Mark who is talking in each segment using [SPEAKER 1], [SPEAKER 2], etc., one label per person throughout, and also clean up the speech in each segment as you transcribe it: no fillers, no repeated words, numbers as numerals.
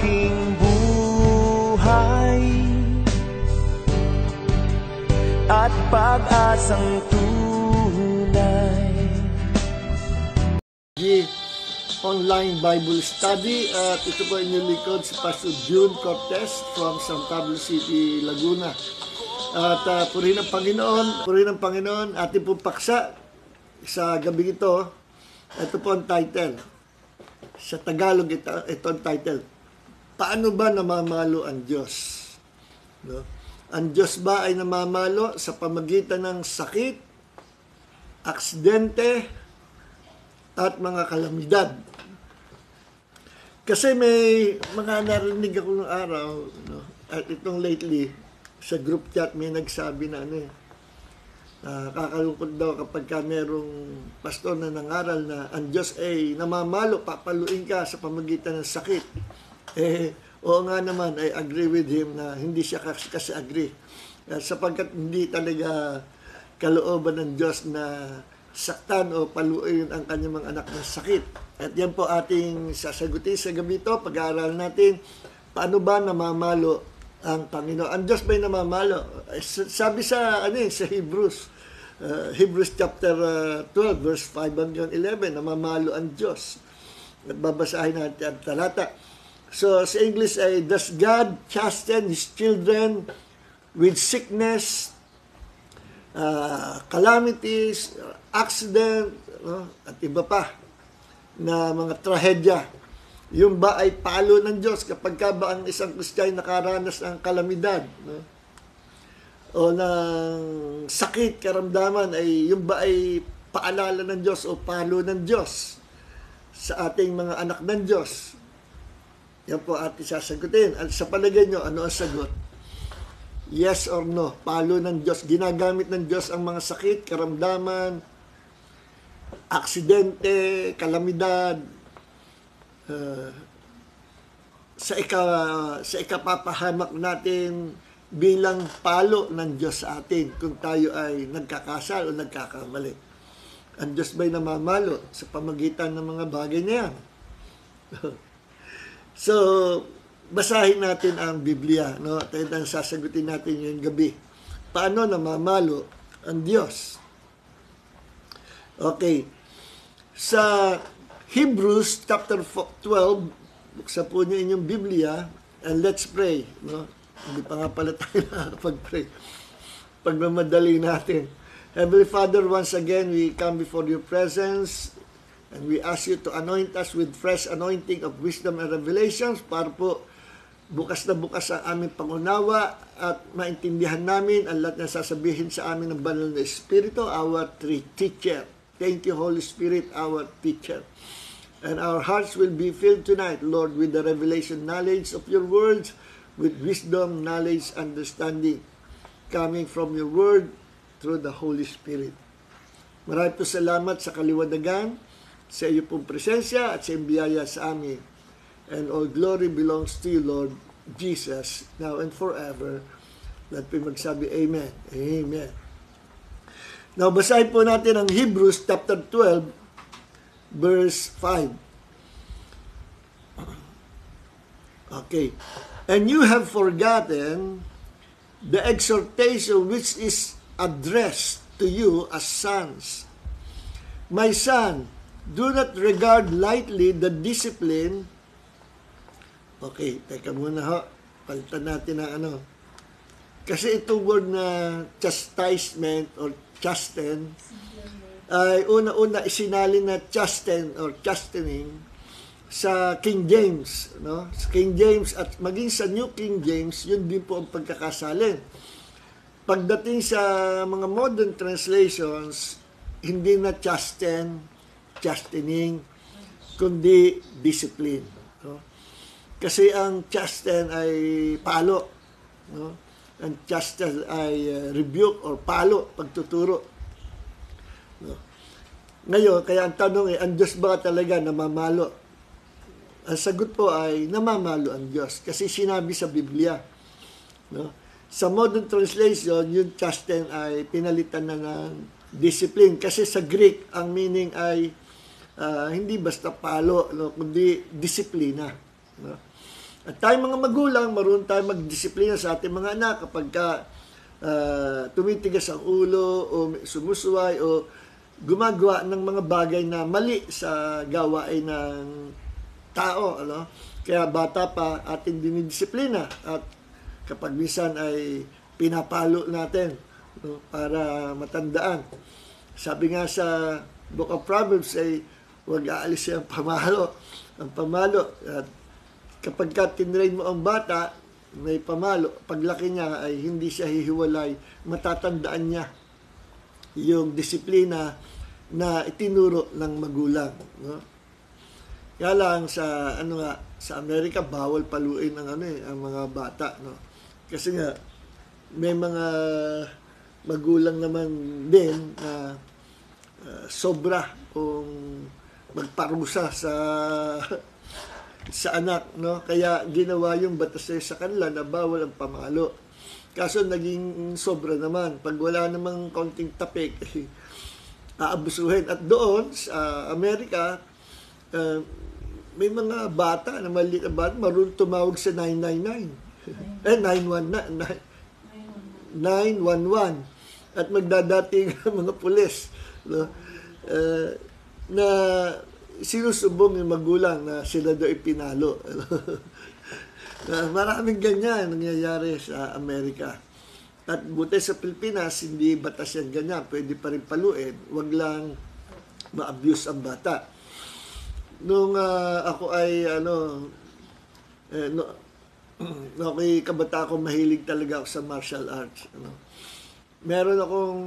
[SPEAKER 1] aking buhay at pag-asang tunay.
[SPEAKER 2] Online Bible Study at ito po inyong likod si Pastor June Cortez from San Pablo City, Laguna. At purihin ng Panginoon, ating pong paksa sa gabi ito. Ito po ang title. Sa Tagalog ito ang title. Paano ba namamalo ang Diyos? No? Ang Diyos ba ay namamalo sa pamagitan ng sakit, aksidente, at mga kalamidad? Kasi may mga narinig ako ng araw, no? At itong lately, sa group chat may nagsabi na kakalungkot daw kapag ka merong pastor na nangaral na ang Diyos ay namamalo, papaluin ka sa pamagitan ng sakit. Oo nga naman, I agree with him na hindi siya kasi agree. Sapagkat hindi talaga kalooban ng Diyos na saktan o paluin ang kanyang mga anak ng sakit. At yan po ating sasagutin sa gabi ito. Pag-aaral natin, paano ba namamalo ang Panginoon? Ang Diyos ba'y namamalo? Sabi sa Hebrews, Hebrews chapter 12, verse 5 hanggang 11, namamalo ang Diyos. At babasahin natin ang talata. So, sa English ay, does God chasten His children with sickness, calamities, accident, at iba pa na mga trahedya? Yung ba ay palo ng Diyos kapag ka ba ang isang Kristiyano nakaranas ng kalamidad, no? O ng sakit, karamdaman, ay yung ba ay paalala ng Diyos o palo ng Diyos sa ating mga anak ng Diyos? Yan po ating sasagutin. At sa palagay nyo, ano ang sagot? Yes or no? Palo ng Diyos. Ginagamit ng Diyos ang mga sakit, karamdaman, aksidente, kalamidad, sa ikapapahamak natin bilang palo ng Diyos sa atin kung tayo ay nagkakasal o nagkakamali. Ang Diyos ba'y namamalo sa pamagitan ng mga bagay na yan? So, basahin natin ang Biblia, no? At sasagutin natin yung gabi. Paano namamalo ang Diyos? Okay. Sa Hebrews chapter 12, buksan po niyo inyong Biblia and let's pray, no? Hindi pa nga pala tayo nakakapag-pray. Pagmamadali natin. Heavenly Father, once again, we come before your presence and we ask you to anoint us with fresh anointing of wisdom and revelations para po bukas na bukas ang aming pangunawa at maintindihan namin ang lahat na sasabihin sa amin ng banal na Espiritu, our teacher. Thank you, Holy Spirit, our teacher. And our hearts will be filled tonight, Lord, with the revelation knowledge of your words, with wisdom, knowledge, understanding, coming from your word through the Holy Spirit. Maraming po salamat sa kaliwanagan, sa iyo pong presensya at sa biyaya sa amin. And all glory belongs to you, Lord Jesus, now and forever. Lahat po magsabi, Amen. Amen. Now, basahin po natin ang Hebrews chapter 12, verse 5. Okay. And you have forgotten the exhortation which is addressed to you as sons. My son, do not regard lightly the discipline. Okay, teka muna ho. Palitan natin ang Kasi itong word na chastisement or chasten ay una-una isinalin na chasten or chastening sa King James, no? Sa King James at maging sa New King James, yun din po ang pagkakasalin. Pagdating sa mga modern translations, hindi na chastening, kundi discipline, no? Kasi ang chasten ay palo, no? Ang chasten ay rebuke or palo, pagtuturo, no? Ngayon, kaya ang tanong ay, ang Diyos ba talaga namamalo? Ang sagot po ay namamalo ang Diyos kasi sinabi sa Biblia, no? Sa modern translation, yung chasten ay pinalitan na ng discipline kasi sa Greek ang meaning ay hindi basta palo, no? Kundi disiplina, no? At tayong mga magulang, marunong tayo magdisiplina sa ating mga anak kapag tumitigas ang ulo o sumusuway o gumagawa ng mga bagay na mali sa gawain ng tao. Ano? Kaya bata pa ating dinidisiplina at kapag minsan ay pinapalo natin, no, para matandaan. Sabi nga sa Book of Proverbs ay huwag aalis ang pamalo. Ang pamalo. At kapag tinrain mo ang bata, may pamalo. Paglaki niya ay hindi siya hihiwalay. Matatandaan niya yung disiplina na itinuro ng magulang. No? Kaya lang sa sa Amerika bawal paluin ang ang mga bata, no. Kasi nga may mga magulang naman din na sobra kung magparusa sa anak, no. Kaya ginawa yung batas sa kanila na bawal ang pamalo. Kaso naging sobra naman. Pag wala namang konting tapik, aabusuhin. At doon sa Amerika, may mga bata na maliit na bata, marunong tumawag sa 999. 911. At magdadating mga pulis. No? Na sinusubong yung magulang na sila daw ipinalo. Maraming ganyan nangyayari sa Amerika. At buti sa Pilipinas, hindi batas yan ganyan. Pwede pa rin paluin. Huwag lang ma-abuse ang bata. Nung ako ay ako'y kabata ako, mahilig talaga ako sa martial arts. Meron akong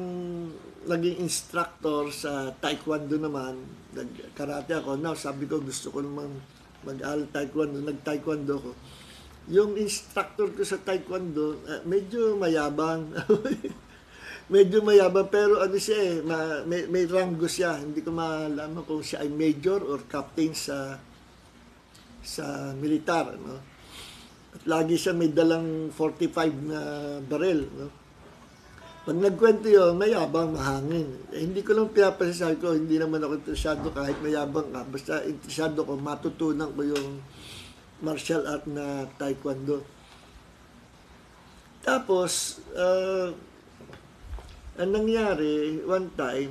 [SPEAKER 2] naging instructor sa taekwondo naman. Nag-karate ako. Now, sabi ko, gusto ko naman mag-aral taekwondo. Nag-taekwondo ko. Yung instructor ko sa taekwondo, medyo mayabang. Medyo mayabang, pero siya may ranggo siya. Hindi ko malaman kung siya ay major or captain sa militar. No? At lagi siya may dalang 45 na baril. No? Pag nagkwento yun, mayabang, mahangin. Hindi ko lang pinapasasabi ko, hindi naman ako interesado kahit mayabang ka. Basta interesado ko, matutunan ko yung martial art na taekwondo. Tapos, ang nangyari, one time,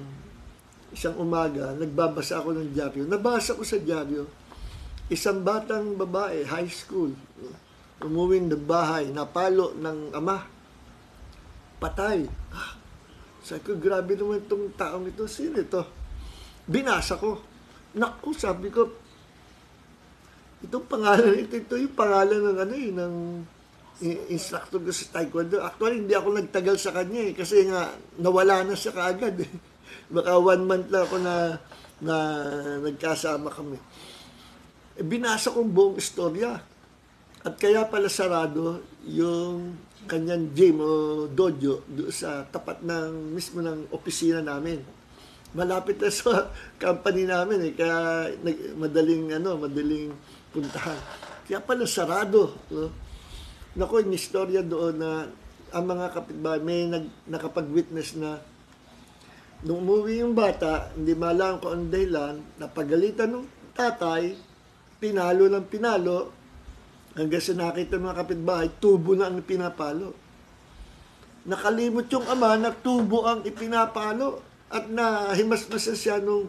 [SPEAKER 2] isang umaga, nagbabasa ako ng dyaryo. Nabasa ko sa dyaryo, isang batang babae, high school, umuwing ng bahay, napalo ng ama. Patay. Sabi ko, grabe naman itong taong ito. Sino ito? Binasa ko. Naku, sabi ko, itong pangalan, ito yung pangalan ng ng instructor ko sa taekwondo. Actually, hindi ako nagtagal sa kanya kasi nga nawala na siya kaagad. Baka 1 month lang ako na nagkasama kami. Binasa kong buong istorya. At kaya pala sarado yung kanyang gym o dojo doon sa tapat mismo ng opisina namin. Malapit na sa company namin kaya madaling puntahan. Kaya pala sarado. No? Naku, yung istorya doon na ang mga kapitbahay, may nakapag-witness na nung umuwi yung bata, hindi malang kung ang dahilan, napagalitan ng tatay, pinalo ng pinalo, hanggang sa nakita ng mga kapitbahay, tubo na ang pinapalo. Nakalimot yung ama na tubo ang ipinapalo at nahimasmasan siya nung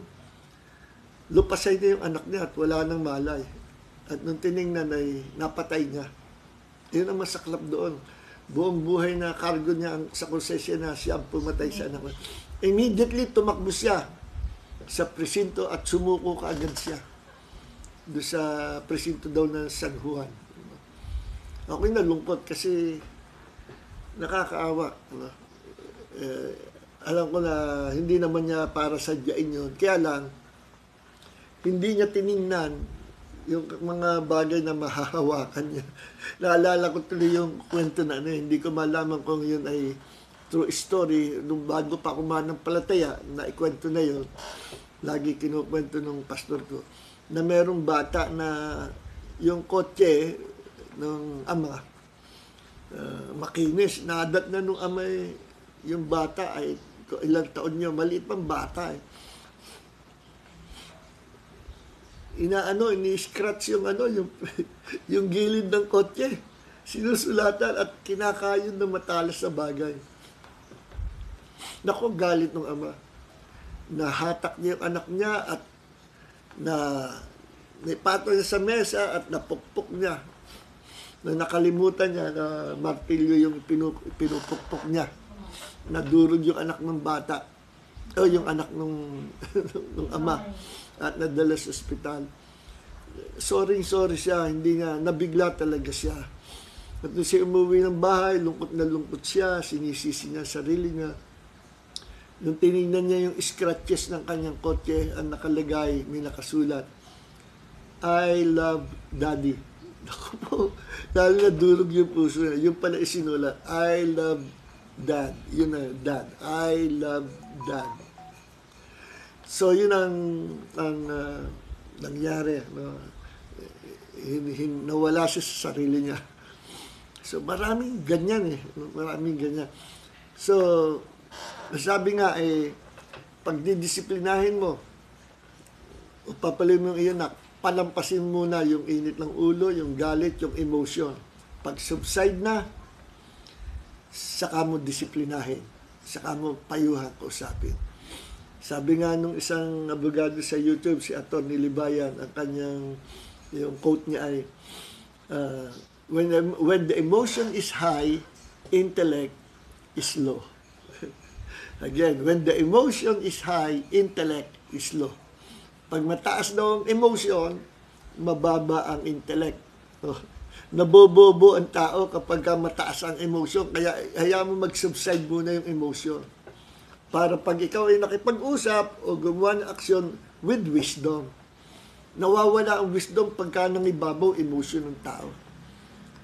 [SPEAKER 2] lupasay na yung anak niya at wala nang malay. At nung tiningnan ay napatay niya. Yun ang masaklap doon. Buong buhay na cargo niya sa konsesya na siya ang pumatay sa anak. Immediately, tumakbo siya sa presinto at sumuko kaagad siya. Doon sa presinto daw ng San Juan. Ako'y nalungkot kasi nakakaawa. Alam ko na hindi naman niya para sadyain yun. Kaya lang, hindi niya tiningnan yung mga bagay na mahahawakan niya. Naalala ko tuloy yung kwento na hindi ko malaman kung yun ay true story. Nung bago pa ako manampalataya, na ikwento na yun, lagi kinukwento ng pastor ko, na merong bata na yung kotse ng ama, makinis, nadat na nung ama yung bata ay ilang taon niya, maliit pang bata ini-scratch yung yung gilid ng kotse. Sinusulatan at kinakayon ng matalas na bagay. Naku, galit ng ama. Nahatak niya yung anak niya at naipato niya sa mesa at napukpok niya. Nakalimutan niya na martilyo yung pinupukpok niya. Nadurog yung anak ng bata. O yung anak ng ama. At nadala sa ospital. Sorry siya. Hindi nga, nabigla talaga siya. At nung siya umuwi ng bahay, lungkot na lungkot siya. Sinisisi niya sarili niya. Nung tinignan niya yung scratches ng kanyang kotse, ang nakalagay, may nakasulat, I love Daddy. Naku po, dahil nadurog yung puso niya. Yung pala isinulat, I love Dad. Yun na, Dad. I love Dad. So, yun ang nangyari. No? Nawala siya sa sarili niya. So, maraming ganyan eh. Maraming ganyan. So, sabi nga pag didisiplinahin mo, o papalin mo yung iyanak, palampasin muna yung init ng ulo, yung galit, yung emotion. Pag subside na, saka mo disiplinahin. Saka mo payuhan, kausapin. Sabi nga nung isang abogado sa YouTube, si Atty. Libayan, ang kanyang, yung quote niya ay, when the emotion is high, intellect is low. Again, when the emotion is high, intellect is low. Pag mataas daw ang emotion, mababa ang intellect. Nabobobo ang tao kapag mataas ang emotion, kaya hayaan mo mag-subside muna yung emotion. Para pag ikaw ay nakipag-usap o gumawa ng aksyon with wisdom. Nawawala ang wisdom pagka nangibabaw emotion ng tao.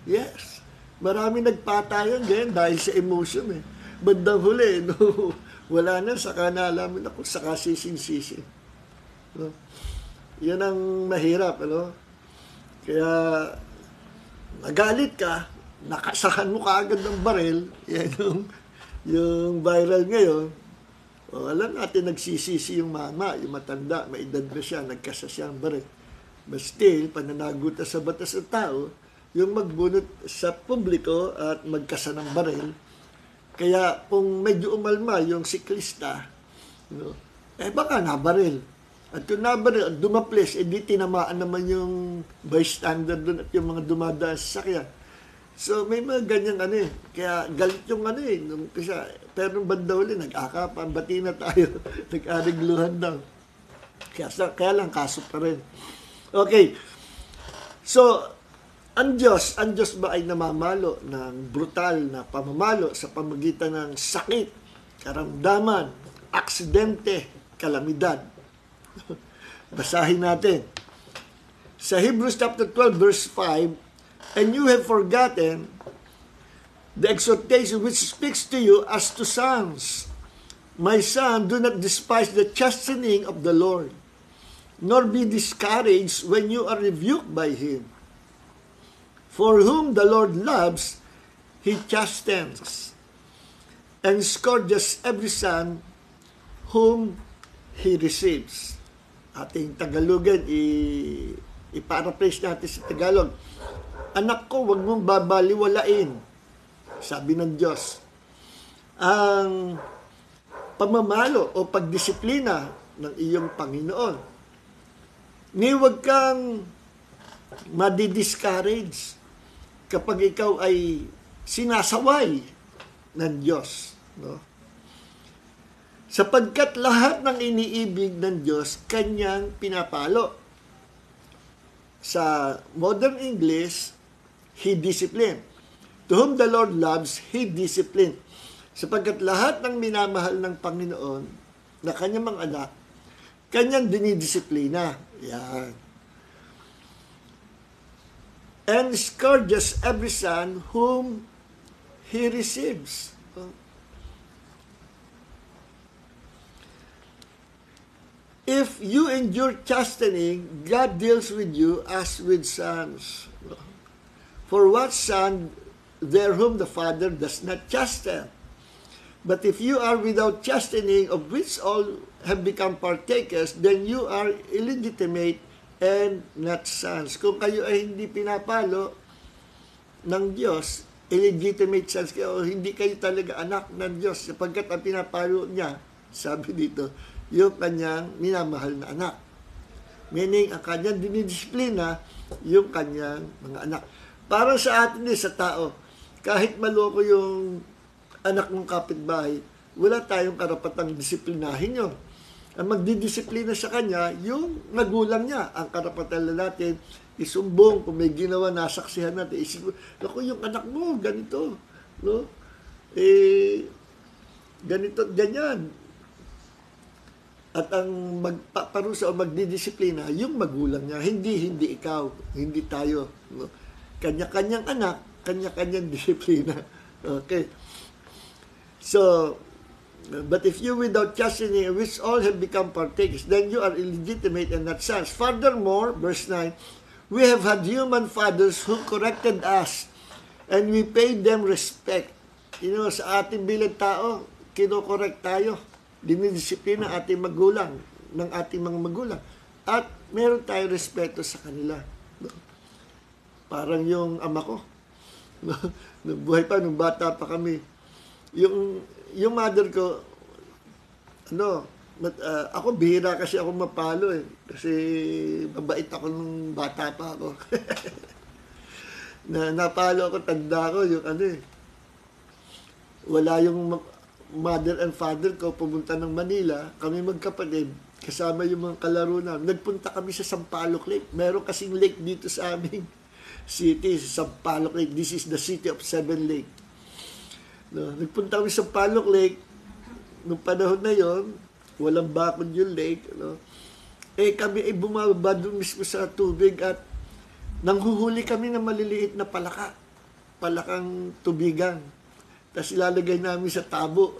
[SPEAKER 2] Yes. Marami nagpatayan ganyan dahil sa emotion eh. Bandang huli, no, wala na, saka naalaman ako, saka sising-sising. No? Yan ang mahirap, ano? Kaya, nagalit ka, nakasahan mo kaagad ng baril, yan yung viral ngayon. O, alam natin, nagsisisi yung mama, yung matanda, may edad na siya, nagkasa siya ang baril. But still, pananagutan sa batas ng tao, yung magbunot sa publiko at magkasa ng baril. Kaya kung medyo umalma yung siklista, baka nabaril. At kung nabaril, dumaples, di tinamaan naman yung bystander doon at yung mga dumadaan sa sakyan. So may mga ganyan Kaya galit yung nung isa. Pero nung banda uli, nag-akapan, bati na tayo, nag-arigluhan daw. Kaya lang, kaso pa rin. Okay. So, ang Diyos ba ay namamalo ng brutal na pamamalo sa pamagitan ng sakit, karamdaman, aksidente, kalamidad? Basahin natin. Sa Hebrews chapter 12 verse 5, and you have forgotten the exhortation which speaks to you as to sons. My son, do not despise the chastening of the Lord, nor be discouraged when you are rebuked by Him. For whom the Lord loves, He chastens, and scourges every son whom He receives. Ating Tagalogan, i-paraphrase natin sa Tagalog. Anak ko, huwag mong babaliwalain, sabi ng Diyos, ang pamamalo o pagdisiplina ng iyong Panginoon. Ni huwag kang madi-discourage kapag ikaw ay sinasaway ng Diyos. No? Sapagkat lahat ng iniibig ng Diyos, Kanyang pinapalo. Sa modern English, He disciplined. To whom the Lord loves, He disciplined. Sapagkat lahat ng minamahal ng Panginoon na Kanyang mga anak, Kanyang dinidisiplina. Yan. And scourges every son whom He receives. If you endure chastening, God deals with you as with sons. For what son there whom the Father does not chasten? But if you are without chastening, of which all have become partakers, then you are illegitimate and not sons. Kung kayo ay hindi pinapalo ng Diyos, illegitimate sons kayo, o hindi kayo talaga anak ng Diyos, sapagkat ang pinapalo niya, sabi dito, yung kanyang minamahal na anak. Meaning, ang kanyang dinidisiplina, yung kanyang mga anak. Parang sa atin sa tao, kahit maloko yung anak ng kapitbahay, wala tayong karapatang disiplinahin yun. Ang magdidisiplina sa kanya, yung magulang niya. Ang karapatan na natin, isumbong, kung may ginawa, nasaksihan natin, isipin, ako yung anak mo, ganito. No? Ganito, ganyan. At ang magpaparusa o magdidisiplina, yung magulang niya, hindi ikaw, hindi tayo. No? Kanya-kanyang anak, kanya-kanyang disiplina. Okay. So, but if you without chastening, which all have become partakers, then you are illegitimate and not sons. Furthermore, verse 9, we have had human fathers who corrected us, and we paid them respect. Sa ating bilang tao, kinokorek tayo. Dinidisiplina ating magulang, ng ating mga magulang. At meron tayong respeto sa kanila. Parang yung ama ko. Nung buhay pa, nung bata pa kami. Yung mother ko, ako bihira kasi ako mapalo kasi mabait ako nung bata pa ako. Napalo ako, tanda ko, wala yung mother and father ko, pumunta ng Manila, kami magkapatid, kasama yung mga kalaro namin. Nagpunta kami sa Sampaloc Lake. Meron kasing lake dito sa aming city, Sampaloc Lake. This is the city of Seven Lake. No, nagpunta kami sa Sampaloc Lake. Nung panahon na yon, walang bakod yung lake. No? Kami ay bumababa doon mismo sa tubig at nanghuhuli kami ng maliliit na palaka. Palakang tubigan. Tapos ilalagay namin sa tabo.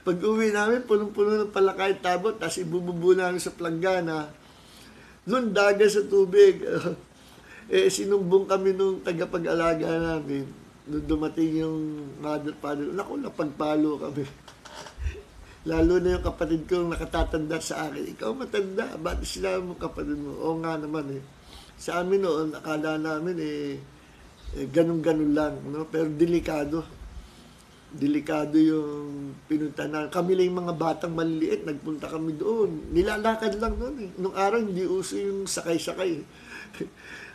[SPEAKER 2] Pag uwi namin, punong-puno ng palaka yung tabo. Tapos ibububo namin sa planggana. Doon dagat sa tubig. Sinumbong kami nung tagapag-alaga namin. Nung dumating yung mother, father, naku, napagpalo kami. Lalo na yung kapatid ko nakatatanda sa akin. Ikaw matanda, ba't sila mo kapatid mo? Oo nga naman Sa amin noon, akala namin ganun-ganun lang. No? Pero delikado. Delikado yung pinunta na. Kami lang yung mga batang maliliit, nagpunta kami doon. Nilalakad lang doon Nung araw, hindi uso yung sakay-sakay.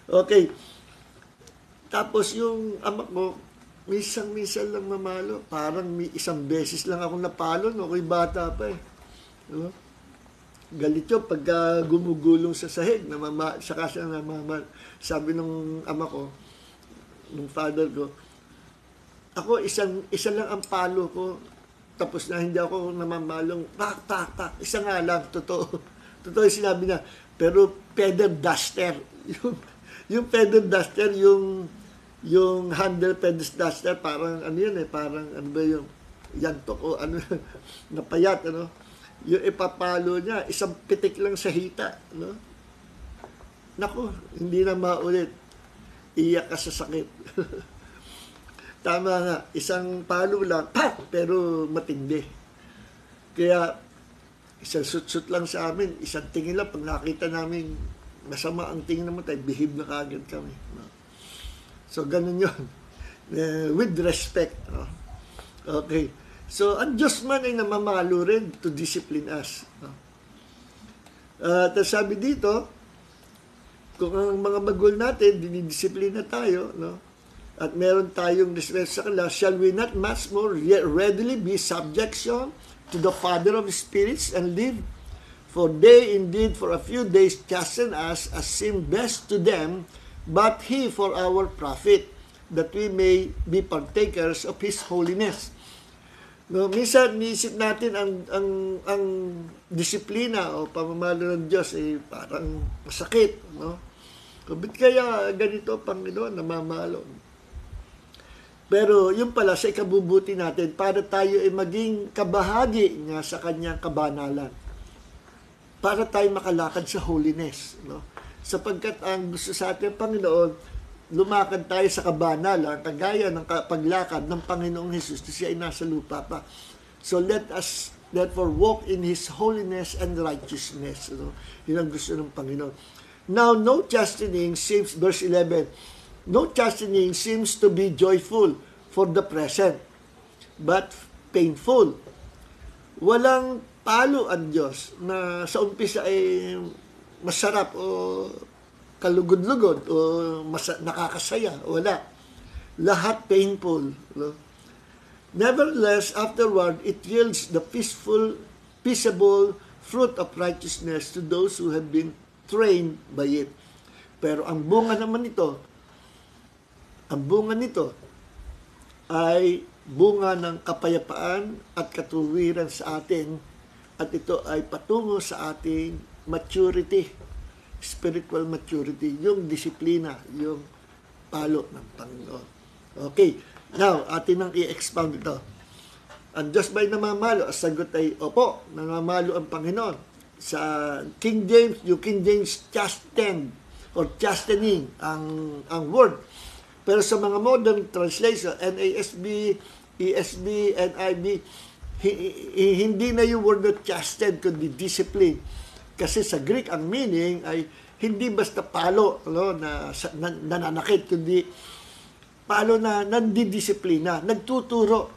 [SPEAKER 2] Okay. Tapos yung ama ko, minsan lang mamalo. Parang may isang beses lang ako napalo, no? Ako'y bata pa No? Galit yun pagka gumugulong sa sahig, saka siya namamalo. Sabi nung ama ko, nung father ko, ako isa lang ang palo ko, tapos na hindi ako namamalong, tak, isa nga lang, totoo yung sinabi niya. Pero feather duster, yung feather duster, yung handle feather duster, parang parang yung yantok o napayat, yung ipapalo niya, isang pitik lang sa hita, Naku, hindi na maulit. Iyak ka sa sakit. Tama nga, isang palo lang, pero matindi. Kaya, isang sut-sut lang sa amin, isang tingin lang, pag nakita namin masama ang tingin naman tayo, behave na kagad kami. So, ganun yun. With respect. Okay. So, ang Diyos man ay namamalo rin to discipline us. Tapos sabi dito, kung ang mga magulang natin, dinidisiplina tayo, at meron tayong respect sa kanila, shall we not much more readily be subjection to the Father of spirits and live? For they indeed for a few days chasten us as seemed best to them, but He for our profit, that we may be partakers of His holiness. Minsan, niisip natin ang disiplina o pamamalo ng Diyos parang masakit. Ba't kaya ganito, Panginoon, namamalo? Pero yung pala sa ikabubuti natin para tayo ay maging kabahagi nga sa kanyang kabanalan. Para tayo makalakad sa holiness. Sapagkat ang gusto sa ating Panginoon, lumakad tayo sa kabanalan, kagaya ng paglakad ng Panginoong Hesus na siya ay nasa lupa pa. So let us therefore walk in His holiness and righteousness. Yun ang gusto ng Panginoon. Now, no chastening seems, verse 11, no chastening seems to be joyful for the present, but painful. Walang palo ang Diyos na sa umpisa ay masarap o kalugod-lugod o nakakasaya. Wala. Lahat painful. No? Nevertheless, afterward, it yields the peaceable fruit of righteousness to those who have been trained by it. Pero ang bunga naman nito, ay bunga ng kapayapaan at katuwiran sa atin, at ito ay patungo sa ating maturity, spiritual maturity, yung disiplina, yung palo ng Panginoon. Okay, now, atin nang i-expound ito. Ang Diyos ba'y namamalo? Ang sagot ay, opo, namamalo ang Panginoon. Sa King James, yung King James chasten or chastening ang word. Pero sa mga modern translation, NASB, ESV, NIV, hindi na yung word na chasten, kundi discipline. Kasi sa Greek, ang meaning ay hindi basta palo, no, na nananakit, kundi palo na nandidisiplina, nagtuturo.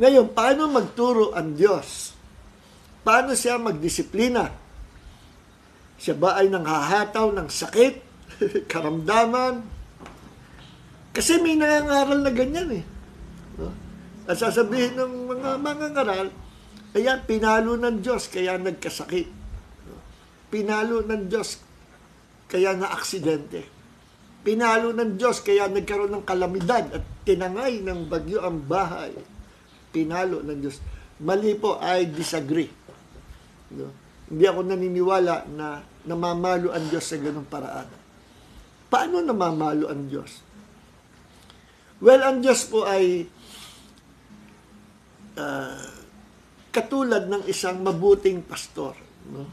[SPEAKER 2] Ngayon, paano magturo ang Diyos? Paano siya magdisiplina? Siya ba ay nanghahataw ng sakit, karamdaman? Kasi may nangangaral na ganyan eh. No? At sasabihin ng mga mangangaral, ayan, pinalo ng Diyos kaya nagkasakit. No? Pinalo ng Diyos kaya na-aksidente. Pinalo ng Diyos kaya nagkaroon ng kalamidad at tinangay ng bagyo ang bahay. Pinalo ng Diyos. Mali po, I disagree. No? Hindi ako naniniwala na namamalo ang Diyos sa ganung paraan. Paano namamalo ang Diyos? Well, ang Diyos po ay katulad ng isang mabuting pastor. No?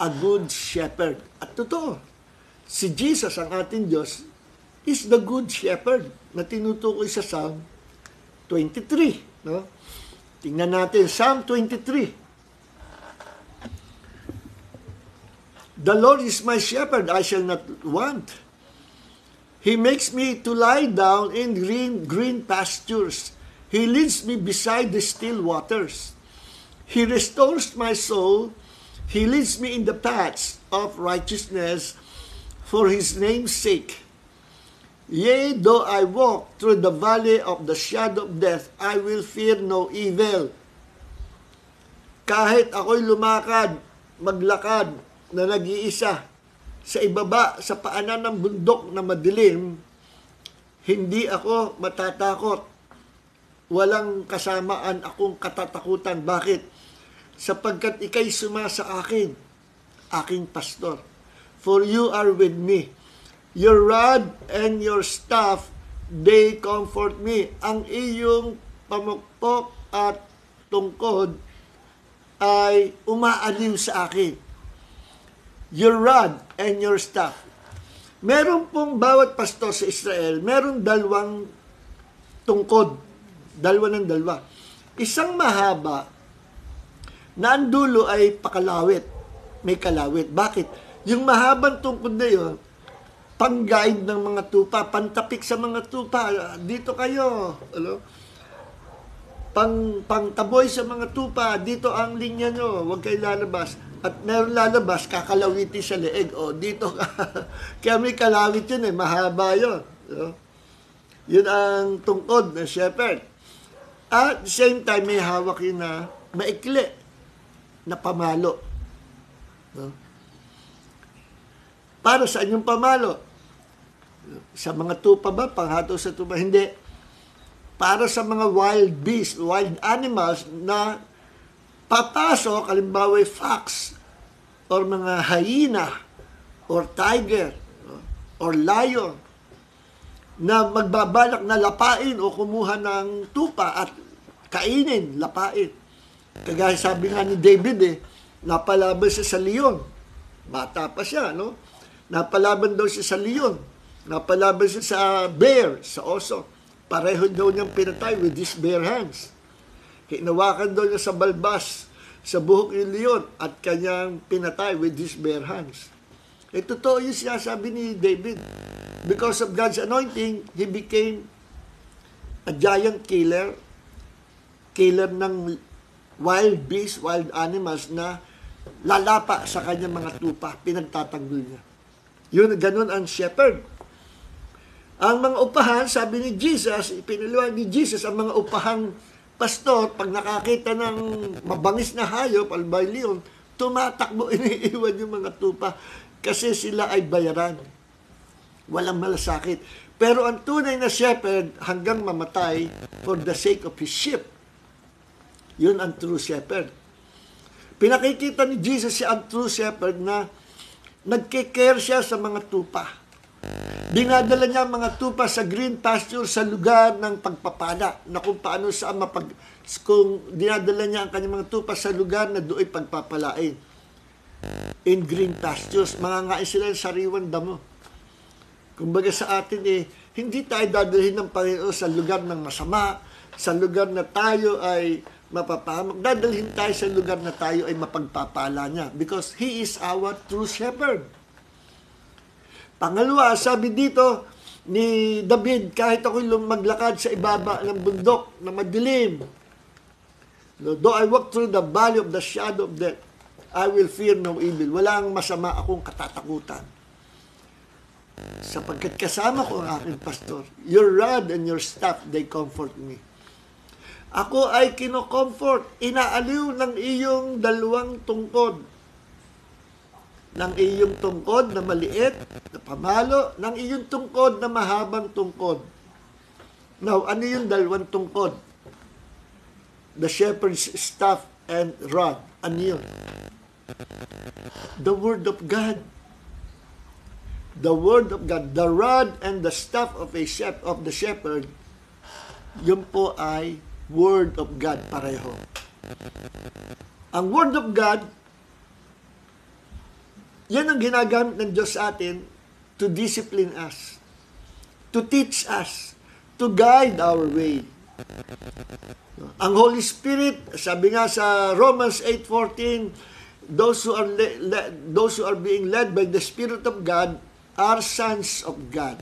[SPEAKER 2] A good shepherd. At totoo, si Jesus, ang ating Diyos, is the good shepherd na tinutukoy sa Psalm 23. No? Tingnan natin, Psalm 23. The Lord is my shepherd, I shall not want. He makes me to lie down in green pastures. He leads me beside the still waters. He restores my soul. He leads me in the paths of righteousness for His name's sake. Yea, though I walk through the valley of the shadow of death, I will fear no evil. Kahit ako'y maglakad na nag-iisa sa ibaba, sa paanan ng bundok na madilim, hindi ako matatakot. Walang kasamaan akong katatakutan. Bakit? Sapagkat ika'y sumasa akin, aking pastor. For you are with me. Your rod and your staff, they comfort me. Ang iyong pamukpok at tungkod ay umaaliw sa akin. Your rod and your staff. Meron pong bawat pastor sa Israel, meron dalawang tungkod. Dalawa. Isang mahaba na ang dulo ay pakalawit. May kalawit. Bakit? Yung mahabang tungkod na yun, pang-guide ng mga tupa, pantapik sa mga tupa. Dito kayo. Ano? Pang-taboy sa mga tupa. Dito ang linya nyo. Huwag kayo lalabas. At meron lalabas, kakalawiti sa leeg. O, dito ka. Kaya may kalawit yun eh. Mahaba yun. No? Yun ang tungkod ng shepherd. At the same time, may hawak yun na maikli na pamalo. No? Para saan yung pamalo? Sa mga tupa ba? Panghato sa tupa? Hindi. Para sa mga wild beasts, wild animals na papasok, halimbawa fox, or mga hyena, or tiger, or lion, na magbabalak na lapain o kumuha ng tupa at kainin, lapain. Kagaya sabi nga ni David napalaban siya sa leon. Bata pa siya, no? Napalaban daw siya sa leon. Napalaban siya sa bear, sa oso. Pareho daw niyang pinatay with his bare hands. Hinawakan daw niya sa balbas, sa buhok yung leon, at kanyang pinatay with his bare hands. Totoo yung sinasabi ni David. Because of God's anointing, he became a giant killer. Killer ng wild beasts, wild animals na lalapa sa kanyang mga tupa. Pinagtatanggol niya. Yun, ganun ang shepherd. Ang mga upahan, sabi ni Jesus, ipinaliwanag ni Jesus, ang mga upahang pastor, pag nakakita ng mabangis na hayop, albay leon, tumatakbo, iniiwan yung mga tupa kasi sila ay bayaran. Walang malasakit. Pero ang tunay na shepherd hanggang mamatay for the sake of his sheep. Yun ang true shepherd. Pinakikita ni Jesus siya ang true shepherd na nagkikare siya sa mga tupa. Dinadala niya ang mga tupa sa green pasture sa lugar ng pagpapala na kung paano saan kung dinadala niya ang kanyang mga tupa sa lugar na doon pagpapalain. In green pastures, mangangain sila ng sariwang damo. Kumbaga sa atin hindi tayo dadalhin ng Panginoon sa lugar ng masama, sa lugar na tayo ay mapapahamak. Dadalhin tayo sa lugar na tayo ay mapagpapala niya because He is our true shepherd. Pangalawa, sabi dito ni David, kahit ako'y maglakad sa ibaba ng bundok na madilim, though I walk through the valley of the shadow of death, I will fear no evil. Walang masama akong katatakutan. Sapagkat kasama ko ang aking pastor. Your rod and your staff, they comfort me. Ako ay kino-comfort. Inaaliw ng iyong dalawang tungkod. Ng iyong tungkod na maliit, na pamalo, ng iyong tungkod na mahabang tungkod. Now, ano yung dalawang tungkod? The shepherd's staff and rod. Ano yun? The Word of God. The Word of God. The rod and the staff of the shepherd, yun po ay Word of God pareho. Ang Word of God, yan ang ginagamit ng Diyos sa atin to discipline us, to teach us, to guide our way. Ang Holy Spirit, sabi nga sa Romans 8:14, those who are being led by the Spirit of God are sons of God.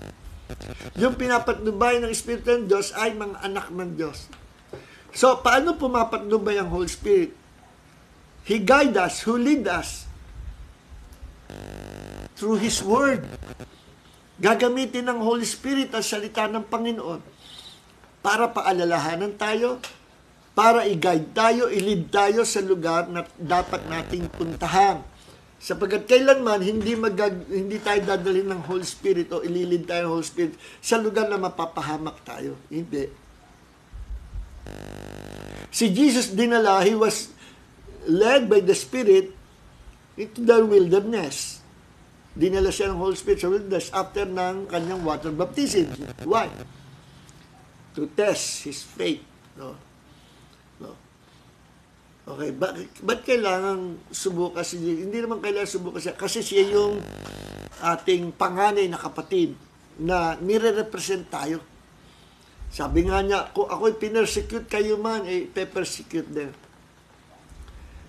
[SPEAKER 2] Yung pinapatnubay ng Espiritu ng Diyos ay mga anak ng Diyos. So, paano pumapatnubay ang Holy Spirit? He guide us, who lead us through His Word. Gagamitin ng Holy Spirit ang salita ng Panginoon para paalalahanan tayo, para i-guide tayo, i-lead tayo sa lugar na dapat nating puntahan. Sapagkat kailanman hindi tayo dadalhin ng Holy Spirit o ililid tayo ng Holy Spirit sa lugar na mapapahamak tayo. Hindi. Si Jesus dinala, He was led by the Spirit into the wilderness. Dinala siya ng Holy Spirit sa wilderness after ng kanyang water baptism. Why? To test His faith. No? Okay, ba't kailangan subukan si Jesus? Hindi naman kailangan subukan siya kasi siya yung ating panganay na kapatid na nire-represent tayo. Sabi nga niya, kung ako'y pinersecute kayo man, pe-persecute din.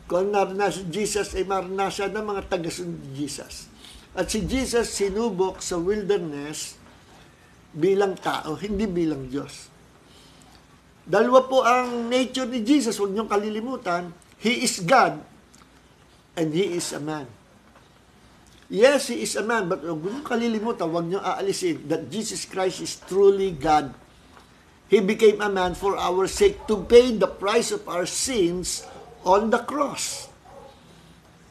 [SPEAKER 2] Kung naranasan Jesus, maranasan ng mga taga-sunod ni Jesus. At si Jesus sinubok sa wilderness bilang tao, hindi bilang Diyos. Dalawa po ang nature ni Jesus, huwag niyong kalilimutan. He is God and He is a man. Yes, He is a man, but huwag niyong kalilimutan, huwag niyong aalisin that Jesus Christ is truly God. He became a man for our sake to pay the price of our sins on the cross.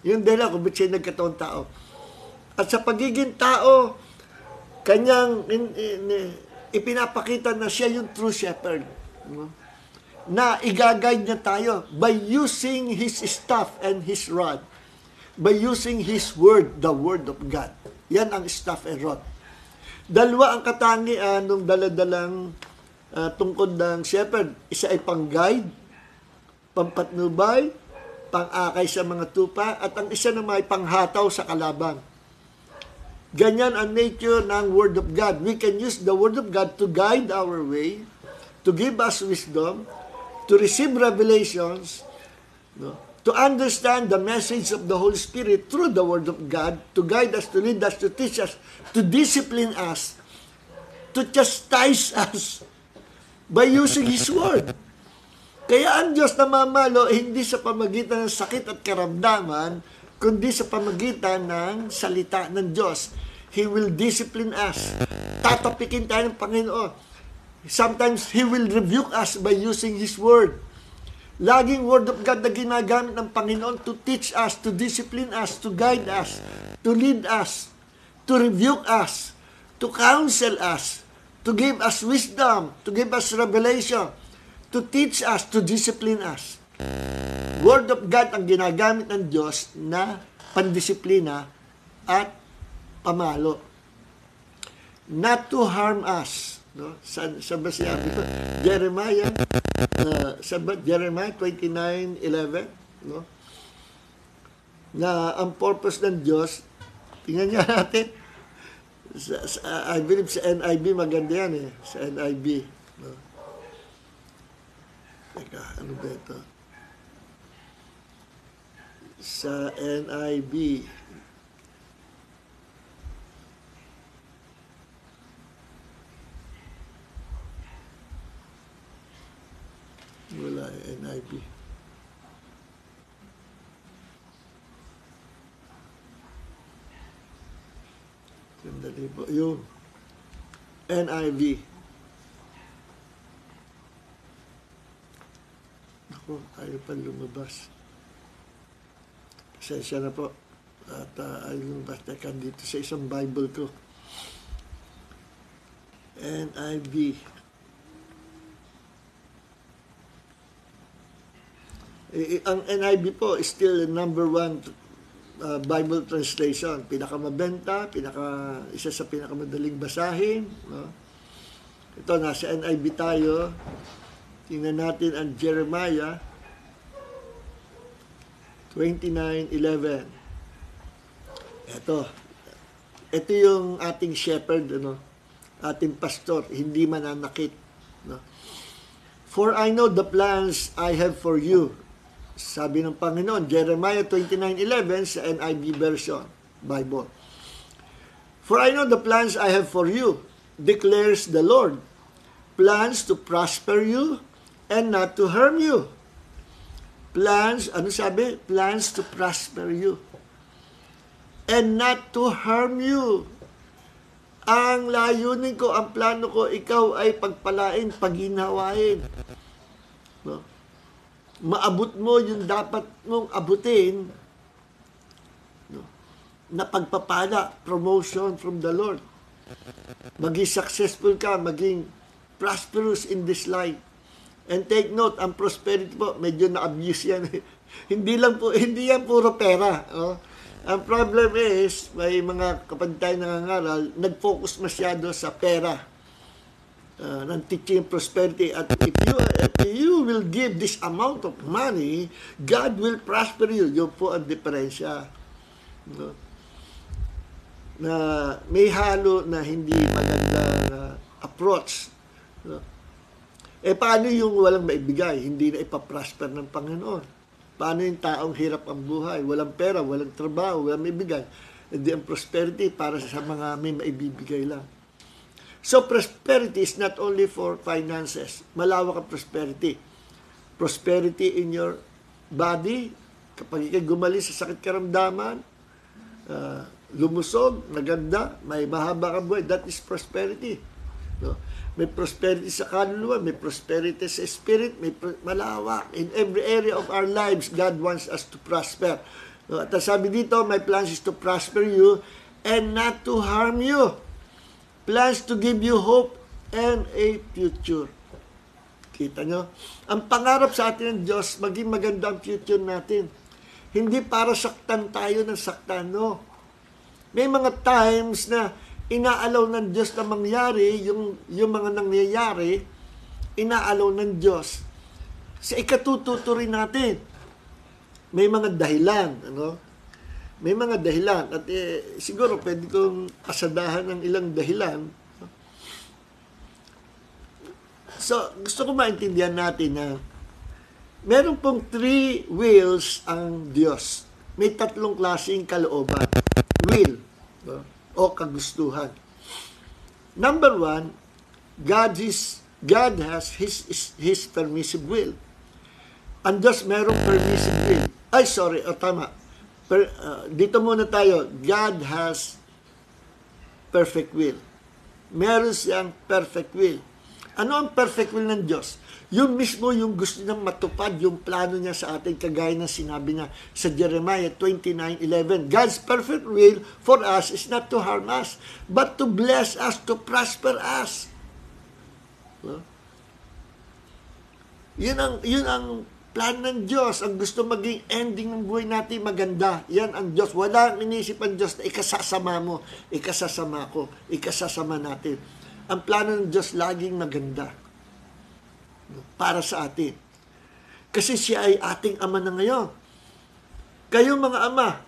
[SPEAKER 2] Yun din ako, ba't siya nagkataon tao. At sa pagiging tao, kanyang ipinapakita na siya yung true shepherd. Na i-guide niya tayo by using His staff and His rod. By using His Word, the Word of God. Yan ang staff and rod. Dalawa ang katangian ng daladalang tungkod ng shepherd. Isa ay pang-guide, pampatnubay, pang-akay sa mga tupa, at ang isa naman ay panghataw sa kalaban. Ganyan ang nature ng Word of God. We can use the Word of God to guide our way, to give us wisdom, to receive revelations, to to understand the message of the Holy Spirit through the Word of God, to guide us, to lead us, to teach us, to discipline us, to chastise us by using His Word. Kaya ang Diyos namamalo, hindi sa pamagitan ng sakit at karamdaman, kundi sa pamagitan ng salita ng Diyos. He will discipline us. Tatapikin tayo ng Panginoon. Sometimes He will rebuke us by using His Word. Laging Word of God na ginagamit ng Panginoon to teach us, to discipline us, to guide us, to lead us, to rebuke us, to counsel us, to give us wisdom, to give us revelation, to teach us, to discipline us. Word of God ang ginagamit ng Diyos na pandisiplina at pamalo. Not to harm us. No? Sa sinabi ko, Jeremiah 29:11, no? Na ang purpose ng Diyos, tingnan niya natin, I believe sa NIV maganda yan eh, sa NIV. No? Teka, ano ba ito? Sa NIV. Wala NIV. Sandali po. Yung NIV. Ako, ayaw pa lumabas. Pasensya na po. At ayaw lumabas. Teka, dito sa isang Bible ko. NIV. Ang NIV po is still number one Bible translation. Pinakamabenta, isa sa pinakamadaling basahin. No? Ito, nasa NIV tayo. Tingnan natin ang Jeremiah 29:11. Ito yung ating shepherd, ating pastor, hindi mananakit. No? For I know the plans I have for you. Sabi ng Panginoon, Jeremiah 29:11 sa NIV version, Bible. For I know the plans I have for you, declares the Lord. Plans to prosper you and not to harm you. Plans, ano sabi? Plans to prosper you and not to harm you. Ang layunin ko, ang plano ko, ikaw ay pagpalain, paginawain. No? Maabot mo yung dapat mong abutin, no? Na pagpapala, promotion from the Lord. Maging successful ka, maging prosperous in this life. And take note, ang prosperity po, medyo na-abuse yan. Hindi yan puro pera. No? Ang problem is, may mga kapatid tayo nangangaral, nag-focus masyado sa pera. Ng teaching prosperity. At if you will give this amount of money, God will prosper you. Yun po ang diferensya. No? Na may halo na hindi magandang approach. No? Paano yung walang maibigay? Hindi na ipaprosper ng Panginoon. Paano yung taong hirap ang buhay? Walang pera, walang trabaho, walang maibigay. Hindi ang prosperity para sa mga may maibibigay lang. So, prosperity is not only for finances. Malawak ang prosperity. Prosperity in your body. Kapag ikay gumaling sa sakit karamdaman, lumusog, maganda, may mahaba kang buhay, that is prosperity. No? May prosperity sa kaluluwa, may prosperity sa spirit, may malawak. In every area of our lives, God wants us to prosper. No? At sabi dito, my plans is to prosper you and not to harm you. Plans to give you hope and a future. Kita nyo? Ang pangarap sa atin ng Diyos, maging maganda ang future natin. Hindi para saktan tayo ng saktan, no? May mga times na inaalaw ng Diyos na mangyari, yung mga nangyayari, inaalaw ng Diyos sa ikatututurin natin. May mga dahilan, May mga dahilan. At siguro pwede kong pasadahan ng ilang dahilan. So, gusto ko maintindihan natin na Meron pong three wills ang Diyos. May tatlong klaseng kalooban. Will, no? O kagustuhan. Number one, God has His permissive will. Ang Diyos merong permissive will. Ay, sorry, tama. Dito muna tayo. God has perfect will. Meron siyang perfect will. Ano ang perfect will ng Diyos? Yung mismo yung gusto niyang matupad yung plano niya sa atin, kagaya ng sinabi niya sa Jeremiah 29:11. God's perfect will for us is not to harm us, but to bless us, to prosper us. No? Yun ang plan ng Diyos. Ang gusto maging ending ng buhay natin maganda. Yan ang Diyos. Wala ang inisip ang Diyos na ikasasama mo, ikasasama ko, ikasasama natin. Ang plano ng Diyos laging maganda para sa atin. Kasi siya ay ating ama na ngayon. Kayo mga ama,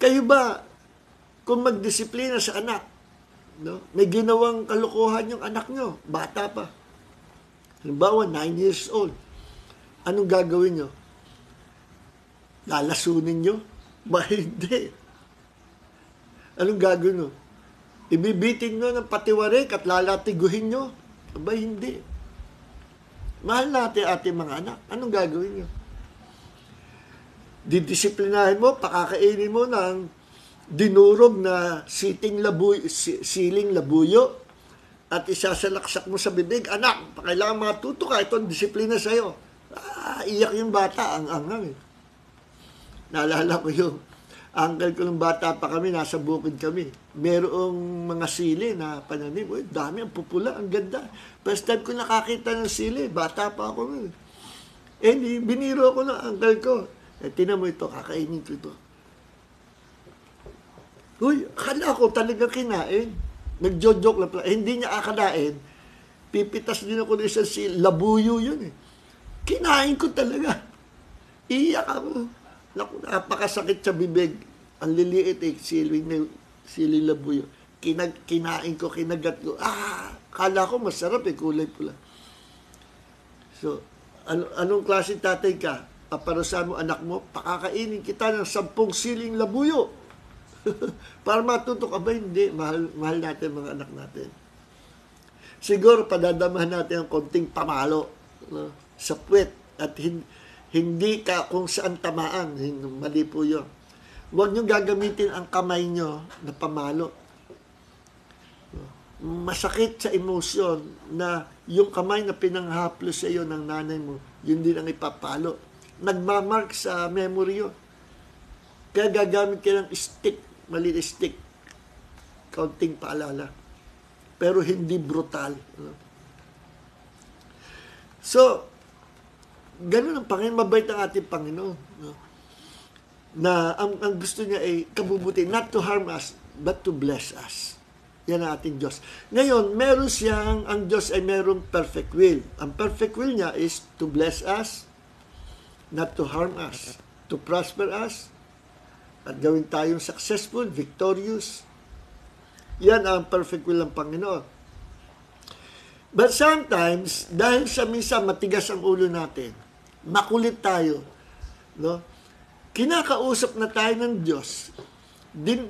[SPEAKER 2] kayo ba kung magdisiplina sa anak, no? May ginawang kalokohan yung anak nyo, bata pa. Halimbawa, 9 years old. Anong gagawin nyo? Lalasunin nyo? Ba, hindi. Anong gagawin nyo? Ibibitin nyo ng patiwarik at lalatiguhin nyo? Ba, hindi. Mahal natin ating mga anak. Anong gagawin nyo? Didisiplinahin mo, pakakainin mo ng dinurog na siling labuyo at isasalaksak mo sa bibig. Anak, kailangan matuto ka. Ito ang disiplina sa'yo. Iyak yung bata. Ang angang. Naalala ko yung uncle ko ng bata pa kami, nasa bukid kami. Merong mga sili na pananim. Uy, dami, ang pupula, ang ganda. First time ko nakakita ng sili, bata pa ako. Biniro ko ng uncle ko. Tinan mo ito, kakainin ko ito. Uy, akala ko talaga kinain. Nagjo-joke lang pala. Hindi niya akalain. Pipitas din ako ng isang sili. Labuyo yun eh. Kinain ko talaga. Iyak ako. Napakasakit sa bibig. Ang liliit eh, siling labuyo. Kinain ko, kinagat ko. Kala ko masarap eh, kulay pula. So, anong klase tatay ka? Paparusahan mo anak mo, pakakainin kita ng 10 siling labuyo. Para matuto ka ba? Hindi. Mahal natin mga anak natin. Siguro, padadamahan natin ang konting pamalo, no? Sa puwet. At hindi ka kung saan tamaan. Mali po yun. Huwag nyo gagamitin ang kamay nyo na pamalo. Masakit sa emosyon na yung kamay na pinanghaplos sa iyo ng nanay mo, yun din ang ipapalo. Nagmamark sa memory yun. Kaya gagamit ka ng stick, maliit stick. Kaunting paalala. Pero hindi brutal. So, ganun ang Panginoon. Mabait ang ating Panginoon. Na ang gusto niya ay kabubuti. Not to harm us, but to bless us. Yan ang ating Diyos. Ngayon, meron siyang, ang Diyos ay merong perfect will. Ang perfect will niya is to bless us, not to harm us, to prosper us, at gawin tayong successful, victorious. Yan ang perfect will ng Panginoon. But sometimes, dahil sa minsan matigas ang ulo natin, makulit tayo, no? Kinakausap na tayo ng Diyos,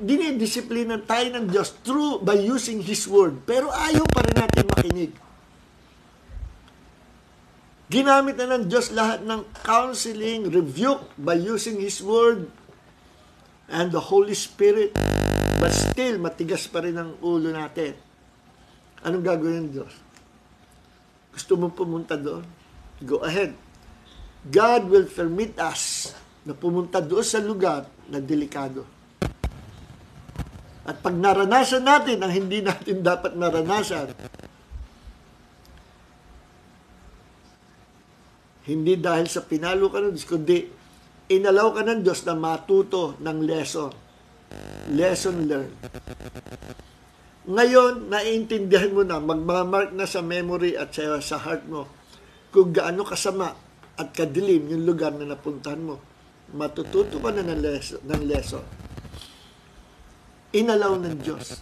[SPEAKER 2] dinidisiplina tayo ng Diyos by using His Word, pero ayaw pa rin natin makinig. Ginamit na ng Diyos lahat ng counseling, rebuke by using His Word and the Holy Spirit, but still, matigas pa rin ang ulo natin. Anong gagawin ng Diyos? Gusto mo pumunta doon? Go ahead. God will permit us na pumunta doon sa lugar na delikado. At pag naranasan natin ang hindi natin dapat naranasan, hindi dahil sa pinalo ka ng Diyos, kundi inalaw ka ng Diyos na matuto ng lesson. Lesson learned. Ngayon, naiintindihan mo na, magmamark na sa memory at sa heart mo kung gaano kasama at kadilim yung lugar na napuntahan mo. Matututo ka na ng lesson. Inalaw ng Diyos.